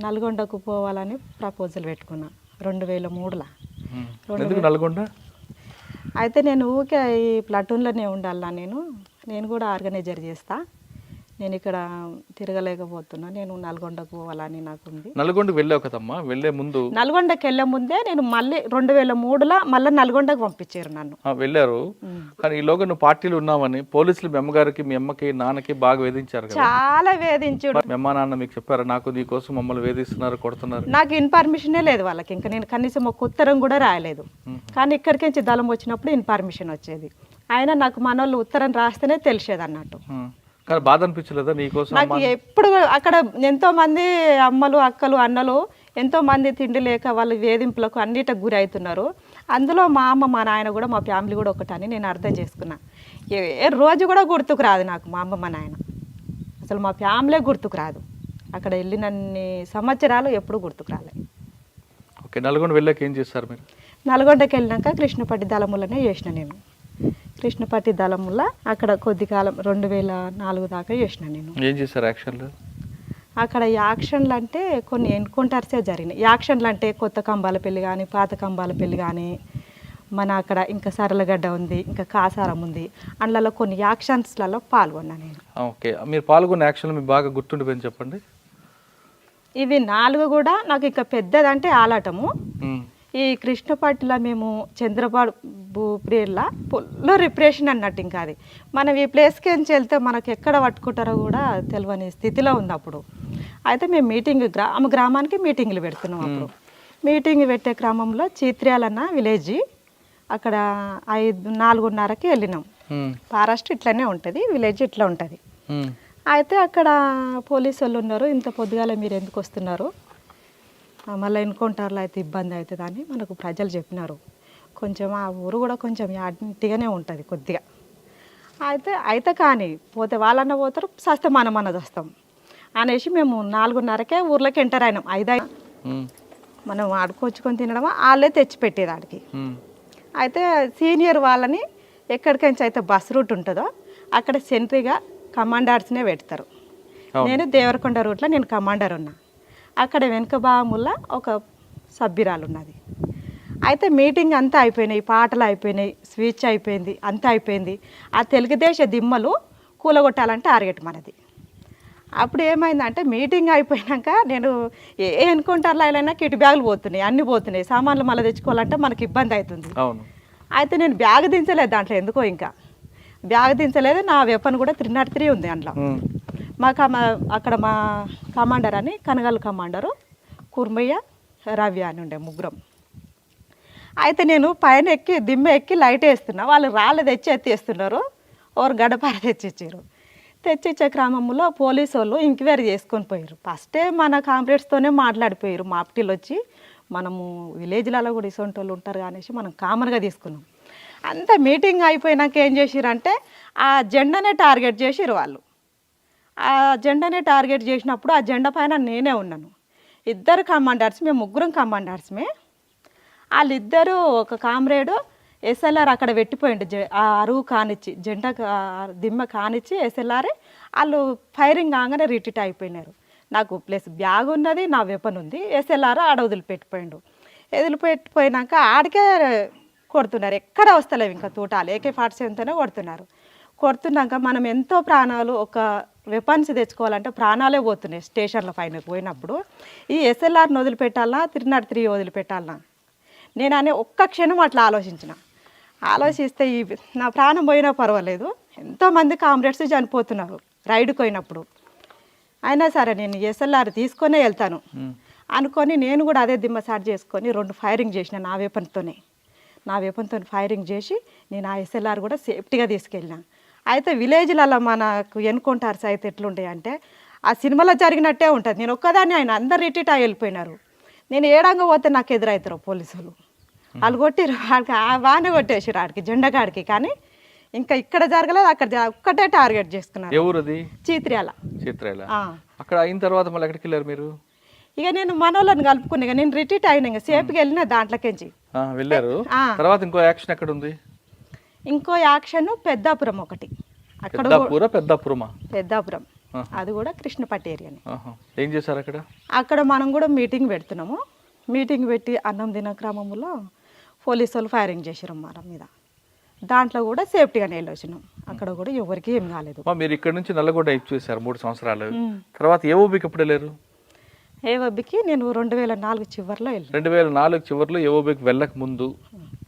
నల్గొండకు పోవాలని ప్రపోజల్ పెట్టుకున్నా 2003లో. ఎందుకు నల్గొండ? అయితే నేను ఊకే ఈ ప్లాటూన్లోనే ఉండాలా, నేను కూడా ఆర్గనైజర్ చేస్తా, నేను ఇక్కడ తిరగలేకపోతున్నా, నేను నల్గొండకు పోవాలని నాకుంది. నల్గొండకు వెళ్ళావు కదమ్మా, వెళ్ళే ముందు? నల్గొండకి వెళ్ళే ముందే నేను మళ్ళీ 2003లో మళ్ళీ నల్గొండకు పంపించారు నన్ను. వెళ్ళారు, కానీ ఈలోగా నువ్వు పార్టీలు ఉన్నావని పోలీసులు మీ అమ్మగారికి, మీ అమ్మకి, నాన్నకి బాగా వేధించారు కదా? చాలా వేధించాడు. మీ అమ్మ నాన్న మీకు చెప్పారు నాకు నీ కోసం మమ్మల్ని వేధిస్తున్నారు, కొడుతున్నారు? నాకు ఇన్ఫర్మేషనే లేదు వాళ్ళకి, ఇంకా నేను కనీసం ఒక ఉత్తరం కూడా రాయలేదు. కానీ ఇక్కడికి నుంచి దళం వచ్చినప్పుడు ఇన్ఫర్మేషన్ వచ్చేది. అయినా నాకు మనోళ్ళు ఉత్తరం రాస్తేనే తెలిసేది అన్నట్టు. కానీ బాధ అనిపించలేదా నీకోసం? నాకు ఎప్పుడు అక్కడ ఎంతో మంది అమ్మలు, అక్కలు, అన్నలు ఎంతో మంది తిండి లేక వాళ్ళు వేధింపులకు అన్నిటికి గురి అవుతున్నారు. అందులో మా అమ్మ, మా నాయన కూడా, మా ఫ్యామిలీ కూడా ఒకటని నేను అర్థం చేసుకున్నా. ఏ రోజు కూడా గుర్తుకు రాదు నాకు మా అమ్మ, మా నాయన, అసలు మా ఫ్యామిలీ గుర్తుకు రాదు. అక్కడ వెళ్ళినన్ని సంవత్సరాలు ఎప్పుడు గుర్తుకు రాలేదు. ఓకే, నల్గొండ వెళ్ళాక ఏం చేస్తారు మీరు? నల్గొండకి వెళ్ళినాక కృష్ణపట్టి దళములనే చేసిన నేను. కృష్ణపట్టి దళముల అక్కడ కొద్ది కాలం 2004 దాకా చేసిన నేను. ఏం చేశారు యాక్షన్లు? అక్కడ యాక్షన్లు అంటే కొన్ని ఎన్కౌంటర్సే జరిగినాయి. యాక్షన్లు అంటే కొత్త కంబాల పెళ్లి కానీ, పాత కంబాల పెళ్లి కానీ, మన అక్కడ ఇంకా సరళగడ్డ ఉంది, ఇంకా కాసారం ఉంది, అందులో కొన్ని యాక్షన్స్లలో పాల్గొన్నా నేను. ఓకే, మీరు పాల్గొన్న యాక్షన్లు మీకు బాగా గుర్తుండిపోయింది చెప్పండి. ఇవి 4 కూడా నాకు ఇంకా పెద్దదంటే ఆలాటము. ఈ కృష్ణపట్టిలో మేము చంద్రబాబు పీరియడ్లో ఫుల్ రిప్రెషన్ అన్నట్టు. ఇంకా అది మనం ఈ ప్లేస్కి నుంచి వెళ్తే మనకు ఎక్కడ పట్టుకుంటారో కూడా తెలియని స్థితిలో ఉంది అప్పుడు. అయితే మేము గ్రామానికి మీటింగ్లు పెడుతున్నాం. అప్పుడు మీటింగ్ పెట్టే క్రమంలో చిత్ర్యాలన్న విలేజ్, అక్కడ 4:30కి వెళ్ళినాం. ఫారెస్ట్ ఇట్లనే ఉంటుంది, విలేజ్ ఇట్లా ఉంటుంది. అయితే అక్కడ పోలీసు వాళ్ళు ఉన్నారు, ఇంత పొద్దుగాల మీరు ఎందుకు వస్తున్నారు, మళ్ళీ ఎన్కౌంటర్లో అయితే ఇబ్బంది అవుతుందని మనకు ప్రజలు చెప్పినారు. కొంచెం ఆ ఊరు కూడా కొంచెం యాటిగానే ఉంటుంది కొద్దిగా. అయితే కానీ పోతే వాళ్ళన్న పోతారు, సస్తే మనమన్నది వస్తాం అనేసి మేము 4:30కే ఊర్లోకి ఎంటర్ అయినాం. 5 మనం ఆడుకొచ్చుకొని తినడమా, వాళ్ళే తెచ్చిపెట్టేది ఆడికి. అయితే సీనియర్ వాళ్ళని ఎక్కడికించి అయితే బస్ రూట్ ఉంటుందో అక్కడ సెంట్రీగా కమాండర్స్నే పెడతారు. నేను దేవరకొండ రూట్లో నేను కమాండర్ ఉన్నా. అక్కడ వెనుక భాగముల్లో ఒక సభ్యురాలు ఉన్నది. అయితే మీటింగ్ అంతా అయిపోయినాయి, పాటలు అయిపోయినాయి, స్పీచ్ అయిపోయింది, అంతా అయిపోయింది. ఆ తెలుగుదేశ దిమ్మలు కూలగొట్టాలంటే టార్గెట్ మనది. అప్పుడు ఏమైందంటే మీటింగ్ అయిపోయాక నేను ఏ ఎన్కౌంటర్లో అయినా కిట్ బ్యాగులు పోతున్నాయి, అన్నీ పోతున్నాయి, సామాన్లు మళ్ళీ తెచ్చుకోవాలంటే మనకి ఇబ్బంది అవుతుంది. అయితే నేను బ్యాగ్ దించలేదు దాంట్లో, ఎందుకో ఇంకా బ్యాగ్ దించలేదు. నా వెపన్ కూడా 303 ఉంది అందులో. అక్కడ మా కమాండర్ అని, కనగల్ కమాండరు, కుర్మయ్య, రవి అని ఉండే, ముగ్గురం. అయితే నేను పైన ఎక్కి దిమ్మ ఎక్కి లైట్ వేస్తున్నా, వాళ్ళు రాళ్ళు తెచ్చి ఎత్తేస్తున్నారు, ఓరు గడపార తెచ్చిచ్చారు. తెచ్చిచ్చే క్రమంలో పోలీసు వాళ్ళు ఎంక్వైరీ చేసుకొని పోయారు. ఫస్టే మన కాంప్లైంట్స్తోనే మాట్లాడిపోయారు. మాప్టీలు వచ్చి మనము విలేజ్లలో కూడా ఇసొంటి వాళ్ళు ఉంటారు అనేసి మనం కామన్గా తీసుకున్నాం. అంత మీటింగ్ అయిపోయినాక ఏం చేసిరంటే ఆ జెండానే టార్గెట్ చేసిరు వాళ్ళు. ఆ జెండానే టార్గెట్ చేసినప్పుడు ఆ జెండా పైన నేనే ఉన్నాను. 2 కమాండర్స్, మేము 3 కమాండర్స్మే. వాళ్ళిద్దరూ, ఒక కామ్రేడు ఎస్ఎల్ఆర్ అక్కడ పెట్టిపోయిండు, ఆ అరువు కానిచ్చి, జెండా దిమ్మ కానిచ్చి ఎస్ఎల్ఆర్ వాళ్ళు ఫైరింగ్ కాగానే రిట్రీట్ అయిపోయినారు. నాకు ప్లస్ బ్యాగ్ ఉన్నది, నా వెపన్ ఉంది, ఎస్ఎల్ఆర్ ఆడ వదిలిపెట్టిపోయిండు. వదిలిపెట్టిపోయినాక ఆడికే కొడుతున్నారు, ఎక్కడ వస్తలేవు ఇంకా తూటాలు, AK-47తోనే కొడుతున్నాక మనం ఎంతో ప్రాణాలు, ఒక వెపన్స్ తెచ్చుకోవాలంటే ప్రాణాలే పోతున్నాయి స్టేషన్ల పైన పోయినప్పుడు. ఈ ఎస్ఎల్ఆర్ని వదిలిపెట్టాలన్నా 303 వదిలిపెట్టాలన్నా నేను అనే ఒక్క క్షణం అట్లా ఆలోచిస్తే నా ప్రాణం పోయినా పర్వాలేదు, ఎంతోమంది కామ్రేడ్స్ చనిపోతున్నారు రైడ్కి పోయినప్పుడు. అయినా సరే నేను ఎస్ఎల్ఆర్ తీసుకొనే వెళ్తాను అనుకొని నేను కూడా అదే దిమ్మసాటు చేసుకొని 2 ఫైరింగ్ చేసిన నా వేపంతో ఫైరింగ్ చేసి నేను ఆ ఎస్ఎల్ఆర్ కూడా సేఫ్టీగా తీసుకెళ్ళిన. అయితే విలేజ్లలో మనకు ఎన్నుకుంటారు అయితే ఎట్లుంటాయి అంటే ఆ సినిమాలో జరిగినట్టే ఉంటుంది. నేను ఒక్కదాన్ని, ఆయన అందరు రిటీట్ అయి వెళ్ళిపోయినారు. నేను ఏడంగా పోతే నాకు ఎదురవుతారు పోలీసులు. వాళ్ళు కొట్టిరు, వాడికి బాగానే కొట్టేసారు ఆడికి జెండగాడికి. కానీ ఇంకా ఇక్కడ జరగలేదు, అక్కడ ఒక్కటే టార్గెట్ చేసుకున్నారు. ఎవరుది? చిత్ర్యాల. అక్కడ అయిన తర్వాత మళ్ళీ ఎక్కడికి వెళ్ళారు మీరు? ఇక నేను మనోళ్ళని కలుపుకున్నా, నేను రిటీట్ అయినా, ఇంకా సేఫ్కి వెళ్ళిన దాంట్లోకించి వెళ్ళారు. తర్వాత ఇంకో యాక్షన్ ఎక్కడ ఉంది? ఇంకో యాక్షన్ పెద్దాపురం ఒకటి. అక్కడ పెద్దాపురం, అది కూడా కృష్ణపట్టి ఏరియాని. ఏం చేశారు అక్కడ? అక్కడ మనం కూడా మీటింగ్ పెడుతున్నాము. మీటింగ్ పెట్టి అన్నం తిన క్రమంలో పోలీసు వాళ్ళు ఫైరింగ్ చేసారు మన మీద. దాంట్లో కూడా సేఫ్టీగానే వెళ్ళొచ్చినాం. అక్కడ కూడా ఎవరికి ఏం కాలేదు. మీరు ఇక్కడ నుంచి నల్లగొండ చూసారు 3 సంవత్సరాలు. తర్వాత ఏ ఓబీకి ఎప్పుడు వెళ్ళారు? ఏఓబికి నేను 2004 చివరిలో వెళ్ళాను. 2004 చివరిలో ఏఓబికి వెళ్ళక ముందు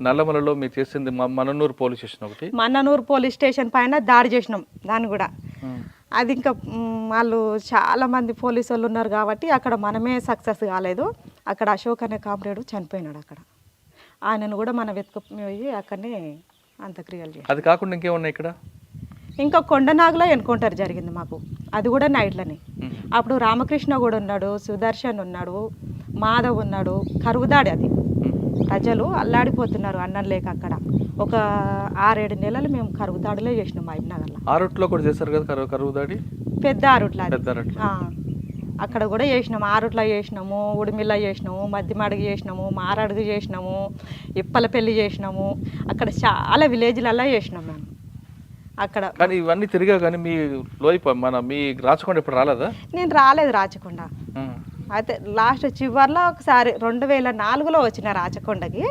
నల్లమలలో మీరు చేసింది మన్ననూరు పోలీస్ స్టేషన్ ఒకటి. మన్ననూరు పోలీస్ స్టేషన్ పైన దాడి చేసినాం. దాన్ని కూడా అది ఇంకా వాళ్ళు చాలా మంది పోలీసు వాళ్ళు ఉన్నారు కాబట్టి అక్కడ మనమే సక్సెస్ కాలేదు. అక్కడ అశోక్ అనే కామ్రేడు చనిపోయినాడు. అక్కడ ఆయనను కూడా మనం వెతుకుపోయి అక్కడనే అంత్యక్రియలు చేయాలి. అది కాకుండా ఇంకేమున్నాయి ఇక్కడ? ఇంకా కొండనాగులో ఎన్కౌంటర్ జరిగింది మాకు, అది కూడా నైట్లోనే. అప్పుడు రామకృష్ణ కూడా ఉన్నాడు, సుదర్శన్ ఉన్నాడు, మాధవ్ ఉన్నాడు. కరువుదాడి అది, ప్రజలు అల్లాడిపోతున్నారు అన్నం లేక. అక్కడ ఒక 6-7 నెలలు మేము కరువుదాడిలో చేసినాం మహబూబ్నగర్లో. ఆరుట్లో కూడా చేశారు కదా కరువుదాడి? పెద్ద ఆరుట్ల అక్కడ కూడా చేసినాము. ఆరుట్ల చేసినాము, ఉడిమిల్ల చేసినాము, మధ్యమడుగు చేసినాము, మారడుగు చేసినాము, ఇప్పలపల్లి చేసినాము. అక్కడ చాలా విలేజ్లలో చేసినాం మేము అక్కడ. కానీ ఇవన్నీ తిరిగా కానీ మీ మీ రాచకొండ ఇప్పుడు రాలేదా? నేను రాలేదు రాచకొండ. అయితే లాస్ట్ చివరిలో ఒకసారి 2004లో వచ్చిన రాచకొండకి.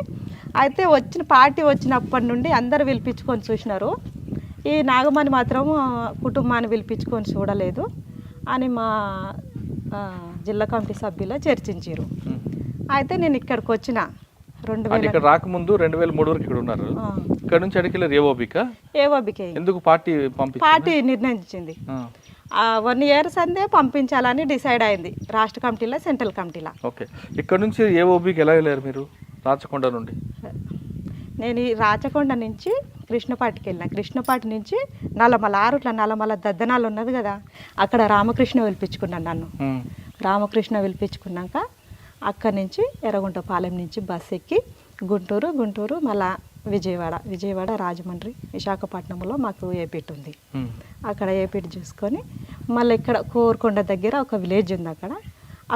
అయితే వచ్చిన పార్టీ వచ్చినప్పటి నుండి అందరు పిలిపించుకొని చూసినారు. ఈ నాగమణి మాత్రం కుటుంబాన్ని పిలిపించుకొని చూడలేదు అని మా జిల్లా కమిటీ సభ్యులు చర్చించారు. అయితే నేను ఇక్కడికి వచ్చిన 2000 ఇక్కడ రాకముందు 2003 వరకు ఇక్కడ ఉన్నారు. ఇక్కడ నుంచి అడిగిలేరు ఏఓబికి ఎందుకు పార్టీ నిర్ణయించింది. 1 year సందే పంపించాలని డిసైడ్ అయింది రాష్ట్ర కమిటీలో, సెంట్రల్ కమిటీలో. ఓకే, ఇక్కడ నుంచి ఏఓబికి ఎలా వెళ్ళారు మీరు? రాచకొండ నుండి? నేను ఈ రాచకొండ నుంచి కృష్ణపాటికి వెళ్ళిన. కృష్ణపాటి నుంచి నల్లమల, ఆరుట్ల నల్లమల దద్దనాలు ఉన్నది కదా, అక్కడ రామకృష్ణ పిలిపించుకున్నాను నన్ను. రామకృష్ణ పిలిపించుకున్నాక అక్కడి నుంచి ఎర్రగుంటపాలెం నుంచి బస్ ఎక్కి గుంటూరు మళ్ళా విజయవాడ రాజమండ్రి విశాఖపట్నంలో మాకు ఏపీట్ ఉంది. అక్కడ ఏపీట్ చూసుకొని మళ్ళీ ఇక్కడ కోరుకొండ దగ్గర ఒక విలేజ్ ఉంది,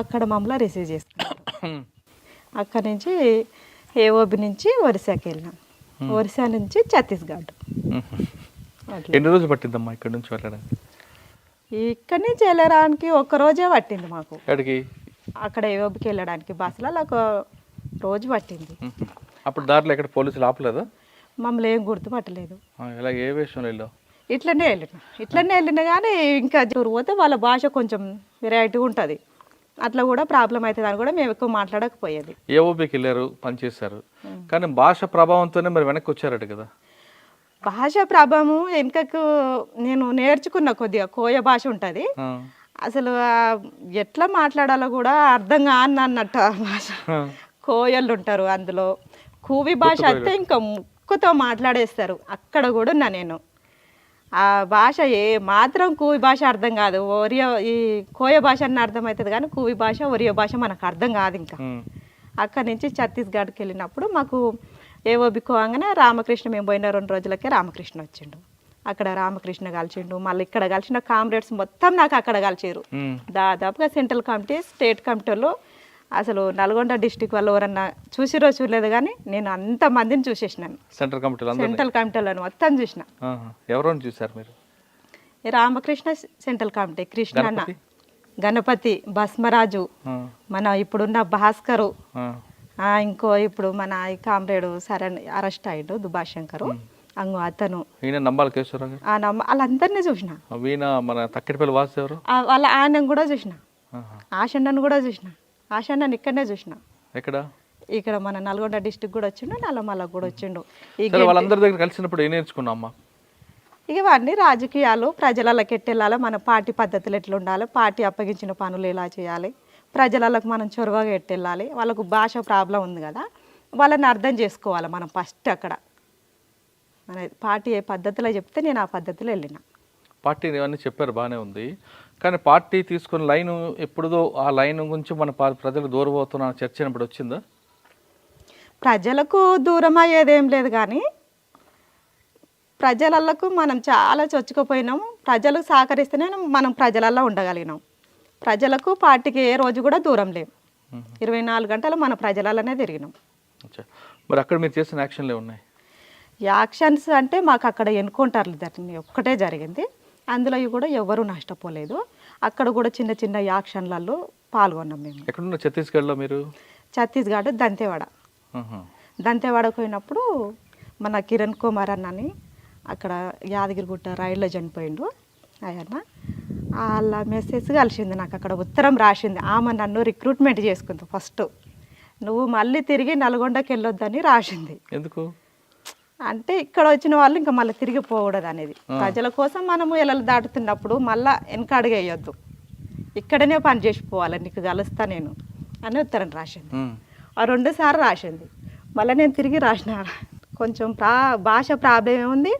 అక్కడ మమ్మల్ని రిసీవ్ చేసుకున్నాం. అక్కడ నుంచి ఏఓబి నుంచి ఒరిస్సాకి వెళ్ళినాం. ఒరిస్సా నుంచి ఛత్తీస్గఢ్. ఎన్ని రోజులు పట్టిందమ్మా ఇక్కడ నుంచి వెళ్ళడానికి? ఇక్కడి నుంచి వెళ్ళడానికి 1 రోజే పట్టింది మాకు. అక్కడ ఏఓబికి వెళ్ళడానికి బస్సులలో 1 రోజు పట్టింది. అప్పుడు దారిలో ఎక్కడ పోలీసులు ఆపలేదా? మమ్మల్ని ఏం గుర్తుపట్టలేదు. ఏ విషయంలో వెళ్ళావు? ఇట్లనే వెళ్ళినా కానీ ఇంకా పోతే వాళ్ళ భాష కొంచెం వెరైటీ ఉంటుంది, అట్లా కూడా ప్రాబ్లం అవుతుంది అని కూడా మేము ఎక్కువ మాట్లాడకపోయేది. ఏఓబికి వెళ్ళారు, పనిచేశారు, కానీ భాష ప్రభావంతోనే మరి వెనక్కి వచ్చారట కదా? భాష ప్రభావం వెనుకకు నేను నేర్చుకున్న కొద్దిగా కోయ భాష ఉంటుంది. అసలు ఎట్లా మాట్లాడాలో కూడా అర్థం కానన్నట్టు భాష. కోయళ్ళు ఉంటారు అందులో. కూవి భాష అయితే ఇంకా ముక్కుతో మాట్లాడేస్తారు. అక్కడ కూడా ఉన్నా నేను. ఆ భాష ఏ మాత్రం కూవి భాష అర్థం కాదు. ఈ కోయ భాష అన్న అర్థం అవుతుంది కానీ కూవి భాష, ఒరియో భాష మనకు అర్థం కాదు. ఇంకా అక్కడి నుంచి ఛత్తీస్గఢ్కి వెళ్ళినప్పుడు మాకు ఏఓబికి పోగానే రామకృష్ణ, మేము పోయిన 2 రోజులకే రామకృష్ణ వచ్చిండు. అక్కడ రామకృష్ణ కలిసిండు. మళ్ళీ ఇక్కడ కలిసిన కామ్రేడ్స్ మొత్తం నాకు అక్కడ కలిసారు. దాదాపుగా సెంట్రల్ కమిటీ, స్టేట్ కమిటీలో అసలు నల్గొండ డిస్టిక్ వాళ్ళు ఎవరన్నా చూసిరో చూడలేదు కానీ నేను అంతమందిని చూసేసినాను. సెంట్రల్ కమిటీలో మొత్తం చూసిన. ఎవరైనా చూసారు మీరు? రామకృష్ణ సెంట్రల్ కమిటీ, కృష్ణ అన్న, గణపతి, భస్మరాజు, మన ఇప్పుడున్న భాస్కరు, ఇంకో ఇప్పుడు మన ఈ కామ్రేడు అరెస్ట్ అయ్యాడు దుబాష్ శంకరు, అతను, వాళ్ళందరినీ చూసిన. వాళ్ళ ఆయన కూడా చూసిన, ఆశన్నను కూడా చూసిన. ఆశన్నను ఇక్కడనే చూసిన. ఇక్కడ మన నల్గొండ డిస్టిక్ కూడా వచ్చిండు, నల్లమల్ల కూడా వచ్చిండు. వాళ్ళందరి దగ్గర కలిసినప్పుడు ఏం నేర్చుకున్నామ్మా? ఇక ఇవన్నీ రాజకీయాలు ప్రజలకి ఎట్టెళ్ళాలి, మన పార్టీ పద్ధతులు ఎట్లా ఉండాలి, పార్టీ అప్పగించిన పనులు ఎలా చేయాలి, ప్రజలకు మనం చొరవగా ఎట్టెళ్ళాలి, వాళ్ళకు భాష ప్రాబ్లం ఉంది కదా, వాళ్ళని అర్థం చేసుకోవాలి మనం ఫస్ట్ అక్కడ అనేది. పార్టీ ఏ పద్ధతిలో చెప్తే నేను ఆ పద్ధతిలో వెళ్ళిన. పార్టీ ఇవన్నీ చెప్పారు, బాగానే ఉంది. కానీ పార్టీ తీసుకున్న లైన్ ఎప్పుడుదో ఆ లైన్ గురించి మన ప్రజలు దూరం అవుతున్న చర్చ ఇప్పుడు వచ్చిందా? ప్రజలకు దూరం అయ్యేదేం లేదు, కానీ ప్రజలకు మనం చాలా చొచ్చుకుపోయినాం. ప్రజలు సహకరిస్తేనే మనం ప్రజలల్లో ఉండగలిగినాం. ప్రజలకు పార్టీకి ఏ రోజు కూడా దూరం లేవు. 24 గంటలు మన ప్రజలలోనే తిరిగినాం. మరి అక్కడ మీరు చేసిన యాక్షన్లు ఉన్నాయి? యాక్షన్స్ అంటే మాకు అక్కడ ఎన్కౌంటర్లు ఒక్కటే జరిగింది. అందులో కూడా ఎవరు నష్టపోలేదు. అక్కడ కూడా చిన్న చిన్న యాక్షన్లలో పాల్గొన్నాం మేము. ఎక్కడున్న ఛత్తీస్గఢ్లో మీరు? ఛత్తీస్గఢ్ దంతేవాడ. దంతేవాడకు పోయినప్పుడు మన కిరణ్ కుమార్ అన్నని అక్కడ యాదగిరిగుట్ట రైల్లో చనిపోయిండు ఆయన. వాళ్ళ మెసేజ్ కలిసింది నాకు, అక్కడ ఉత్తరం రాసింది. ఆమె నన్ను రిక్రూట్మెంట్ చేసుకుంది ఫస్ట్, నువ్వు మళ్ళీ తిరిగి నల్గొండకి వెళ్ళొద్దని రాసింది. ఎందుకు అంటే ఇక్కడ వచ్చిన వాళ్ళు ఇంకా మళ్ళీ తిరిగి పోకూడదు అనేది. ప్రజల కోసం మనము ఎలలు దాటుతున్నప్పుడు మళ్ళీ వెనక అడిగేయొద్దు, ఇక్కడనే పని చేసిపోవాలి, నీకు కలుస్తా నేను అని ఉత్తరం రాసింది. ఆ 2 సార్లు రాసింది. మళ్ళీ నేను తిరిగి రాసిన. కొంచెం భాష ప్రాబ్లం ఉంది,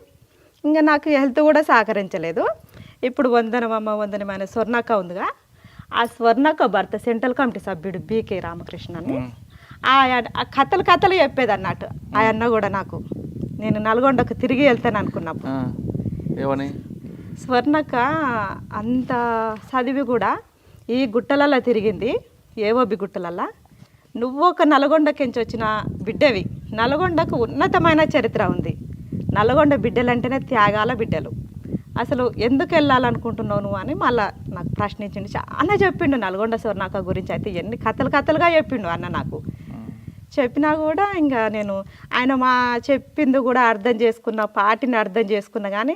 ఇంకా నాకు హెల్త్ కూడా సహకరించలేదు. ఇప్పుడు వందనమైన స్వర్ణక్క ఉందిగా, ఆ స్వర్ణక్క భర్త సెంట్రల్ కమిటీ సభ్యుడు బీకే రామకృష్ణ అని ఆ కథలు చెప్పేది అన్నట్టు. ఆ అన్న కూడా నాకు, నేను నల్గొండకు తిరిగి వెళ్తాను అనుకున్నప్పుడు, ఏమని స్వర్ణక్క అంత చదివి కూడా ఈ గుట్టలల్లో తిరిగింది, ఏవోబి గుట్టలల్లో, నువ్వు ఒక నల్గొండకించి వచ్చిన బిడ్డవి, నల్గొండకు ఉన్నతమైన చరిత్ర ఉంది, నల్గొండ బిడ్డలంటేనే త్యాగాల బిడ్డలు, అసలు ఎందుకు వెళ్ళాలనుకుంటున్నావు నువ్వు అని మళ్ళీ నాకు ప్రశ్నించిండు. చాలా చెప్పిండు నల్గొండ స్వర్ణక్క గురించి. అయితే ఎన్ని కథలుగా చెప్పిండు అన్న నాకు. చెప్పినా కూడా ఇంకా నేను ఆయన చెప్పింది కూడా అర్థం చేసుకున్న, పార్టీని అర్థం చేసుకున్నా. కానీ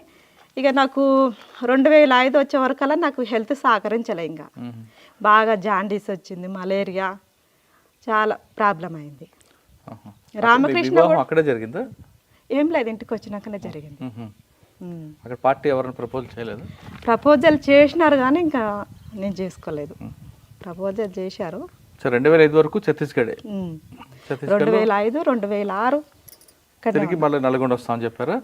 ఇక నాకు 2005 వచ్చే వరకల్లా నాకు హెల్త్ సహకరించలే. ఇంకా బాగా జాండీస్ వచ్చింది, మలేరియా, చాలా ప్రాబ్లం అయింది. రామకృష్ణ అక్కడే జరిగిందా? ఏం లేదు, ఇంటికి వచ్చినాకనే జరిగింది. అక్కడ పార్టీ ఎవరైనా ప్రపోజల్ చేయలేదు? ప్రపోజల్ చేసినారు కానీ ఇంకా నేను చేసుకోలేదు. ప్రపోజల్ చేశారు. 2005 వరకు ఛత్తీస్గఢే. 2005, 2006 తిరిగి మళ్ళీ నల్గొండ వస్తామని చెప్పారా?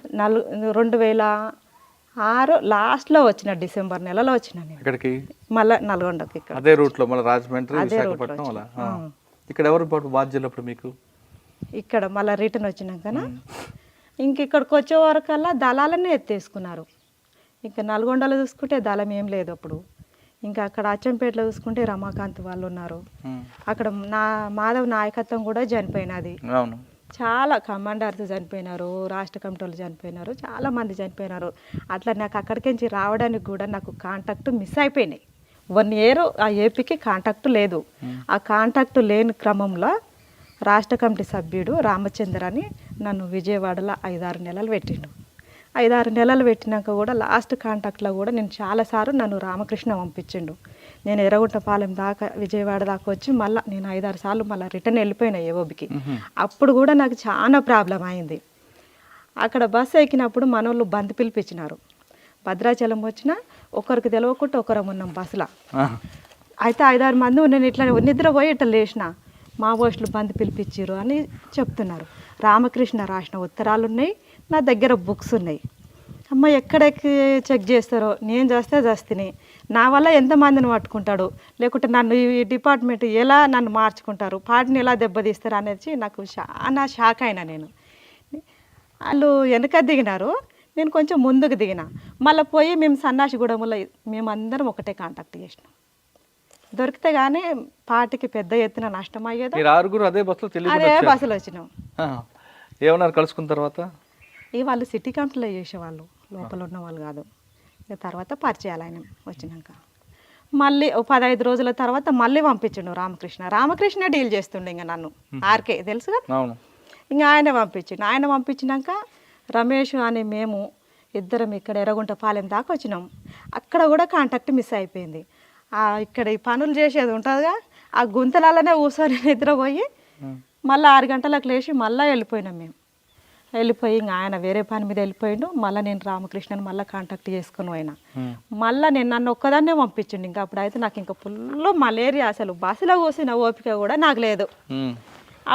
2006 లాస్ట్లో వచ్చిన, డిసెంబర్ నెలలో వచ్చిన నేను. ఇక్కడికి మళ్ళీ నల్గొండకి. అదే రూట్లో మళ్ళీ రాజమండ్రి, విశాఖపట్నం అలా. ఇక్కడ ఎవరు బాధ్యులు అప్పుడు మీకు? ఇక్కడ మళ్ళీ రిటర్న్ వచ్చినాకనా ఇంక ఇక్కడికి వచ్చే వరకల్లా దళాలనే ఎత్తేసుకున్నారు. ఇంకా నల్గొండలో చూసుకుంటే దళం ఏం లేదు అప్పుడు. ఇంకా అక్కడ అచ్చంపేటలో చూసుకుంటే రమాకాంత్ వాళ్ళు ఉన్నారు. అక్కడ మాధవ్ నాయకత్వం కూడా చనిపోయినది. చాలా కమాండర్స్ చనిపోయినారు, రాష్ట్ర కమిటీలు చనిపోయినారు, చాలా మంది చనిపోయినారు. అట్లా నాకు అక్కడికించి రావడానికి కూడా నాకు కాంటాక్ట్ మిస్ అయిపోయినాయి. 1 ఇయర్ ఆ ఏపీకి కాంటాక్ట్ లేదు. ఆ కాంటాక్ట్ లేని క్రమంలో రాష్ట్ర కమిటీ సభ్యుడు రామచంద్ర అని నన్ను విజయవాడలో 5-6 నెలలు పెట్టిండు. 5-6 నెలలు పెట్టినాక కూడా లాస్ట్ కాంటాక్ట్లో కూడా నేను చాలాసార్లు నన్ను రామకృష్ణ పంపించిండు. నేను ఎర్రగుంటపాలెం దాకా, విజయవాడ దాకా వచ్చి మళ్ళీ నేను 5-6 సార్లు మళ్ళీ రిటర్న్ వెళ్ళిపోయినా ఏవోబికి. అప్పుడు కూడా నాకు చాలా ప్రాబ్లం అయింది. అక్కడ బస్సు ఎక్కినప్పుడు మనోళ్ళు బంద్ పిలిపించినారు. భద్రాచలం వచ్చినా ఒకరికి తెలియకుండా ఒకరం ఉన్నాం బస్సులో. అయితే 5-6 మంది నేను ఇట్లా నిద్రపోయి ఇట్లా లేచిన, మావోయిస్టులు బంద్ పిలిపించారు అని చెప్తున్నారు. రామకృష్ణ రాసిన ఉత్తరాలు ఉన్నాయి, నా దగ్గర బుక్స్ ఉన్నాయి. అమ్మ ఎక్కడికి చెక్ చేస్తారో, నేను చేస్తే నా వల్ల ఎంతమందిని పట్టుకుంటాడు, లేకుంటే నన్ను ఈ డిపార్ట్మెంట్ ఎలా నన్ను మార్చుకుంటారు, పార్టీని ఎలా దెబ్బతీస్తారు అనేది నాకు చాలా షాక్ అయినా. నేను వాళ్ళు వెనక దిగినారు, నేను కొంచెం ముందుకు దిగిన. మళ్ళీ పోయి మేము సన్నాసిగూడెంలో మేమందరం ఒకటే కాంటాక్ట్ చేసినాం. దొరికితే కానీ పార్టీకి పెద్ద ఎత్తున నష్టం అయ్యేది. అదే బస్సులో వచ్చినాం. ఏమన్నారు కలుసుకున్న తర్వాత? వాళ్ళు సిటీ కమిటీలో చేసేవాళ్ళు, లోపల ఉన్న వాళ్ళు కాదు. ఇక తర్వాత పరిచయాలు ఆయన వచ్చినాక మళ్ళీ 15 రోజుల తర్వాత మళ్ళీ పంపించిండు రామకృష్ణ డీల్ చేస్తుండే ఇంకా నన్ను. ఆర్కే తెలుసు కదా, ఇంకా ఆయన పంపించిండు. ఆయన పంపించినాక రమేష్ అని మేము ఇద్దరం ఇక్కడ ఎర్రగుంటపాలెం దాకా వచ్చినాం. అక్కడ కూడా కాంటాక్ట్ మిస్ అయిపోయింది. ఇక్కడ ఈ పనులు చేసేది ఉంటుందిగా, ఆ గుంతలలోనే కూర్చొని నిద్రపోయి మళ్ళీ 6 గంటలకు లేచి మళ్ళీ వెళ్ళిపోయినాం మేము. వెళ్ళిపోయి ఇంకా ఆయన వేరే పని మీద వెళ్ళిపోయిండు. మళ్ళీ నేను రామకృష్ణని మళ్ళీ కాంటాక్ట్ చేసుకొని పోయినా. మళ్ళీ నేను నన్ను ఒక్కదాన్నే పంపించిండు. ఇంకా అప్పుడైతే నాకు ఇంకా ఫుల్ మలేరియా, అసలు బస్సులో కూసిన ఓపిక కూడా నాకు లేదు.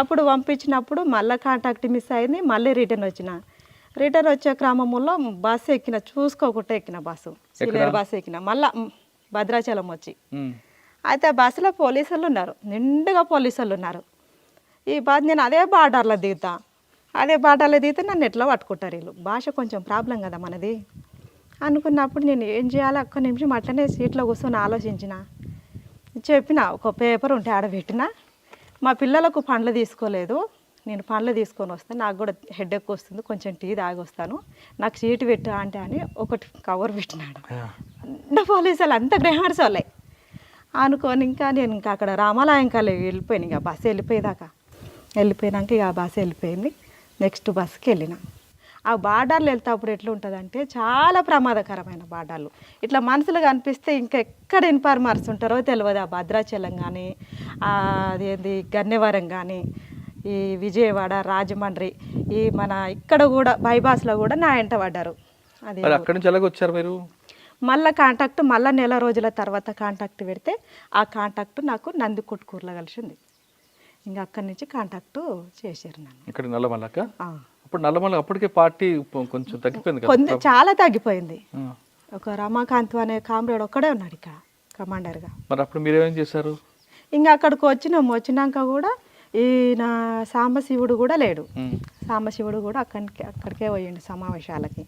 అప్పుడు పంపించినప్పుడు మళ్ళీ కాంటాక్ట్ మిస్ అయింది. మళ్ళీ రిటర్న్ వచ్చే క్రమంలో బస్సు ఎక్కిన, చూసుకోకుండా ఎక్కిన బస్సు, సీనియర్ బస్సు ఎక్కిన, మళ్ళీ భద్రాచలం వచ్చి. అయితే ఆ బస్సులో పోలీసులు ఉన్నారు, నిండుగా పోలీసులు ఉన్నారు. ఈ బాధ నేను అదే బార్డర్లో దిగుతా, నన్ను ఎట్లా పట్టుకుంటారు వీళ్ళు. భాష కొంచెం ప్రాబ్లం కదా మనది అనుకున్నప్పుడు నేను ఏం చేయాలి, ఒక్క నిమిషం అట్లనే సీట్లో కూర్చొని ఆలోచించిన. చెప్పిన, ఒక పేపర్ ఉంటే ఆడబెట్టిన, మా పిల్లలకు పండ్లు తీసుకోలేదు, నేను పండ్లు తీసుకొని వస్తాను, నాకు కూడా హెడేక్ వస్తుంది, కొంచెం టీ తాగి వస్తాను, నాకు సీటు పెట్టు అంటే అని ఒకటి కవర్ పెట్టినాడు. అంత పోలీసులు అంత గ్రహార్స్ వాళ్ళే అనుకోని ఇంకా నేను ఇంకా అక్కడ రామాలయం కాలే వెళ్ళిపోయాను. ఇంకా బస్సు వెళ్ళిపోయినాక ఇక ఆ బస్సు వెళ్ళిపోయింది. నెక్స్ట్ బస్సుకి వెళ్ళిన. ఆ బార్డర్లు వెళ్తేప్పుడు ఎట్లా ఉంటుందంటే చాలా ప్రమాదకరమైన బార్డర్లు. ఇట్లా మనుషులు కనిపిస్తే ఇంకా ఎక్కడ ఇన్ఫార్మర్స్ ఉంటారో తెలియదు. ఆ భద్రాచలం కానీ, అదేంది గన్నెవరం కానీ, ఈ విజయవాడ, రాజమండ్రి, ఈ మన ఇక్కడ కూడా బైపాస్లో కూడా నా వెంట పడ్డారు. అది అక్కడి నుంచి ఎలాగ వచ్చారు మీరు? మళ్ళీ కాంటాక్ట్ మళ్ళీ నెల రోజుల తర్వాత కాంటాక్ట్ పెడితే ఆ కాంటాక్ట్ నాకు నందికొట్కూరులో కలిసింది. ఇంకా అక్కడి నుంచి కాంటాక్ట్ చేశారు నన్ను. ఇక్కడ నల్లమల్లక? అప్పుడు నల్లమల్ల అప్పటికే పార్టీ కొంచెం తగ్గిపోయింది కదా? కొంచెం చాలా తగ్గిపోయింది. ఒక రమాకాంత్ అనే కామ్రేడ్ ఒక్కడే ఉన్నాడు ఇక్కడ కమాండర్గా. మరి అప్పుడు మీరేం చేశారు? ఇంకా అక్కడికి వచ్చినాక కూడా ఈయన సాంబశివుడు కూడా లేడు. సాంబశివుడు కూడా అక్కడికే పోయిండు సమావేశాలకి.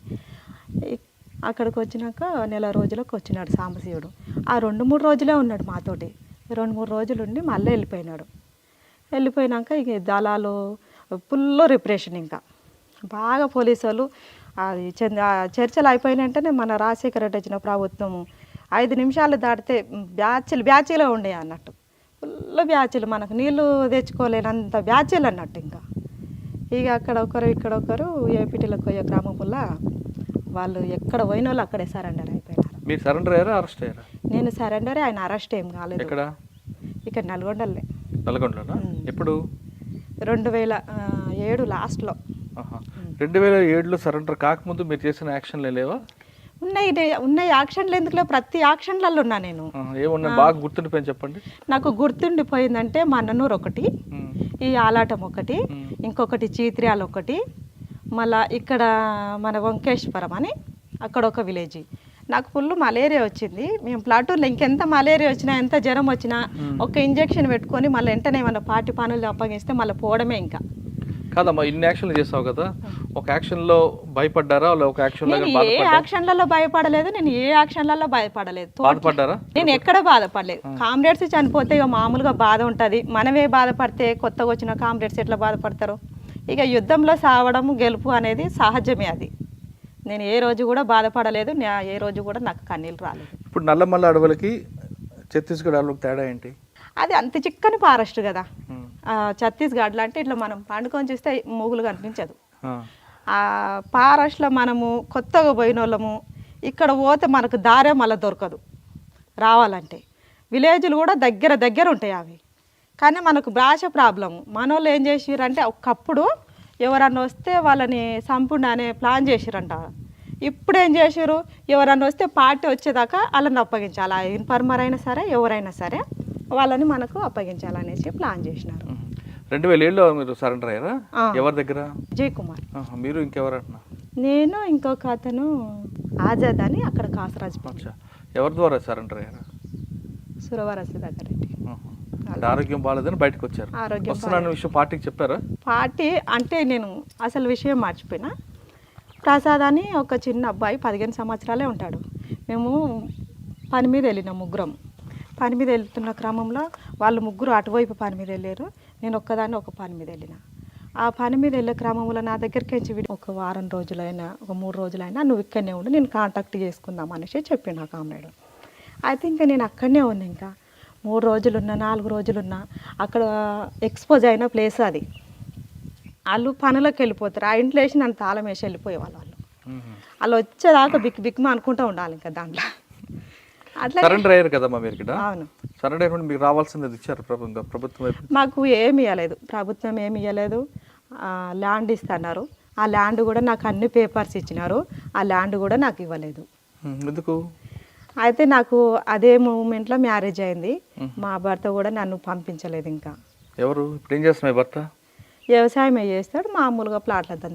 అక్కడికి వచ్చినాక నెల రోజులకు వచ్చినాడు సాంబశివుడు. ఆ 2-3 రోజులే ఉన్నాడు మాతోటి. 2-3 రోజులు ఉండి మళ్ళీ వెళ్ళిపోయినాక ఇక దళాలు ఫుల్ రిప్రెషన్. ఇంకా బాగా పోలీసు వాళ్ళు అది చర్చలు అయిపోయిన వెంటనే మన రాజశేఖర రెడ్డి వచ్చిన ప్రభుత్వము 5 నిమిషాలు దాటితే బ్యాచీలో ఉండే అన్నట్టు, ఫుల్ బ్యాచీలు, మనకు నీళ్ళు తెచ్చుకోలేనంత బ్యాచీలు అన్నట్టు. ఇంకా ఇక అక్కడ ఒకరు ఇక్కడ ఒకరు ఏపీటీలకు పోయే గ్రామంలో వాళ్ళు ఎక్కడ పోయిన వాళ్ళు అక్కడే సరెండర్ అయిపోయినారు. మీరు సరెండర్ అయ్యారా, అరెస్ట్ అయ్యారా? నేను సరెండరే, ఆయన అరెస్ట్ ఏం కాలేదు. ఇక్కడ నల్గొండలే. నల్గొండలోనా? ఎప్పుడు? 2007 లాస్ట్లో. 2007లో సరెండర్ కాకముందు మీరు చేసిన యాక్షన్లు లేవా? ఉన్నాయి యాక్షన్లు. ఎందుకులో ప్రతి యాక్షన్లలో ఉన్నా నేను. ఏమన్నా బాగా గుర్తుండిపోయింది చెప్పండి. నాకు గుర్తుండిపోయిందంటే మన్ననూరు ఒకటి, ఈ ఆలాటం ఒకటి, ఇంకొకటి చీత్ర్యాల ఒకటి, మళ్ళా ఇక్కడ మన వంకేశ్వరం అని అక్కడ ఒక విలేజ్. నాకు ఫుల్ మలేరియా వచ్చింది. మేము ప్లాటూన్లో ఇంకెంత మలేరియా వచ్చినా, ఎంత జ్వరం వచ్చినా ఒక ఇంజెక్షన్ పెట్టుకొని మళ్ళీ వెంటనే ఏమన్నా పార్టీ పనులు అప్పగిస్తే మళ్ళీ పోవడమే. ఇంకా కాదమ్మా, ఇన్ని యాక్షన్లు చేస్తావు కదా, ఒక యాక్షన్లో భయపడ్డారా? ఒక యాక్షన్లో ఏ యాక్షన్లలో భయపడలేదు, నేను ఏ యాక్షన్లలో బాధపడలేదు. నేను ఎక్కడ బాధపడలేదు. కామ్రేడ్స్ చనిపోతే ఇక మామూలుగా బాధ ఉంటుంది. మనమే బాధపడితే కొత్తగా వచ్చిన కామ్రేడ్స్ ఎట్లా బాధపడతారు? ఇక యుద్ధంలో సావడం గెలుపు అనేది సహజమే. అది నేను ఏ రోజు కూడా బాధపడలేదు, ఏ రోజు కూడా నాకు కన్నీళ్ళు రాలేదు. ఇప్పుడు నల్లమల్ల అడవులకి ఛత్తీస్గఢ్ అడవులకు తేడా ఏంటి? అది అంత చిక్కని ఫారెస్ట్ కదా. ఛత్తీస్గఢ్లో అంటే ఇట్లా మనం పండుకొని చూస్తే మూగులు కనిపించదు. ఆ ఫారెస్ట్లో మనము కొత్తగా పోయిన వాళ్ళము, ఇక్కడ పోతే మనకు దారే మళ్ళీ దొరకదు రావాలంటే. విలేజ్లు కూడా దగ్గర ఉంటాయి అవి, కానీ మనకు భాష ప్రాబ్లము. మనోళ్ళు ఏం చేసిరంటే ఒకప్పుడు ఎవరన్నా వస్తే వాళ్ళని సంపుండి అనే ప్లాన్ చేసిరంట. ఇప్పుడు ఏం చేసారు, ఎవరన్నా వస్తే పార్టీ వచ్చేదాకా వాళ్ళని అప్పగించాలి. ఆ ఇన్ఫార్మర్ అయినా సరే ఎవరైనా సరే వాళ్ళని మనకు అప్పగించాలనేసి ప్లాన్ చేసినారు. 2007లో మీరు సరెండర్ అయ్యారా? ఎవరి దగ్గర? విజయ్ కుమార్. మీరు ఇంకెవరన్నా? నేను ఇంకొక అతను ఆజాద్ అని అక్కడ కాసరాజు. ఎవరి ద్వారా సరెండర్ అయ్యారా? సురవరసి దగ్గర. ఆరోగ్యం బాగాలేదని బయటకు వచ్చారు. వస్తున్న విషయం పార్టీకి చెప్పారా? పార్టీ అంటే నేను అసలు విషయం మర్చిపోయినా. ప్రసాద్ అని ఒక చిన్న అబ్బాయి 15 సంవత్సరాలే ఉంటాడు. మేము పని మీద వెళ్ళినాం ముగ్గురం. పని మీద వెళ్తున్న క్రమంలో వాళ్ళు ముగ్గురు అటువైపు పని మీద వెళ్ళారు, నేను ఒక్కదాన్ని ఒక పని మీద వెళ్ళిన. ఆ పని మీద వెళ్ళే క్రమంలో నా దగ్గరికి వచ్చి ఒక వారం రోజులైనా ఒక 3 రోజులైనా నువ్వు ఇక్కడనే ఉండి నేను కాంటాక్ట్ చేసుకుందాం అనేసి చెప్పి నా కామ్రేడ్. అయితే ఇంకా నేను అక్కడనే ఉన్నా. ఇంకా 3 రోజులున్నా 4 రోజులున్నా అక్కడ ఎక్స్పోజ్ అయిన ప్లేస్ అది. వాళ్ళు పనులకు వెళ్ళిపోతారు, ఆ ఇంట్లో వేసి నన్ను తాళం వేసి వెళ్ళిపోయేవాళ్ళు. వాళ్ళు వచ్చేదాకా బిక్మా అనుకుంటూ ఉండాలి. ఇంకా దాంట్లో అట్లా సరెండర్ అయ్యారు కదమ్మా మీరు ఇక్కడ. అవును, సరెండర్ అయినప్పుడు మీకు రావాల్సింది ఇచ్చారు ప్రభుత్వం? మాకు ఏమి ఇవ్వలేదు, ప్రభుత్వం ఏమి ఇవ్వలేదు. ల్యాండ్ ఇస్తున్నారు, ఆ ల్యాండ్ కూడా నాకు అన్ని పేపర్స్ ఇచ్చినారు, ఆ ల్యాండ్ కూడా నాకు ఇవ్వలేదు. ఎందుకు? అయితే నాకు అదే మూమెంట్లో మ్యారేజ్ అయింది. మా భర్త కూడా నన్ను పంపించలేదు. ఇంకా ఎవరు ఇప్పుడు ఏం చేస్తున్నాయి భర్త? వ్యవసాయం చేస్తాడు, మామూలుగా ప్లాట్ల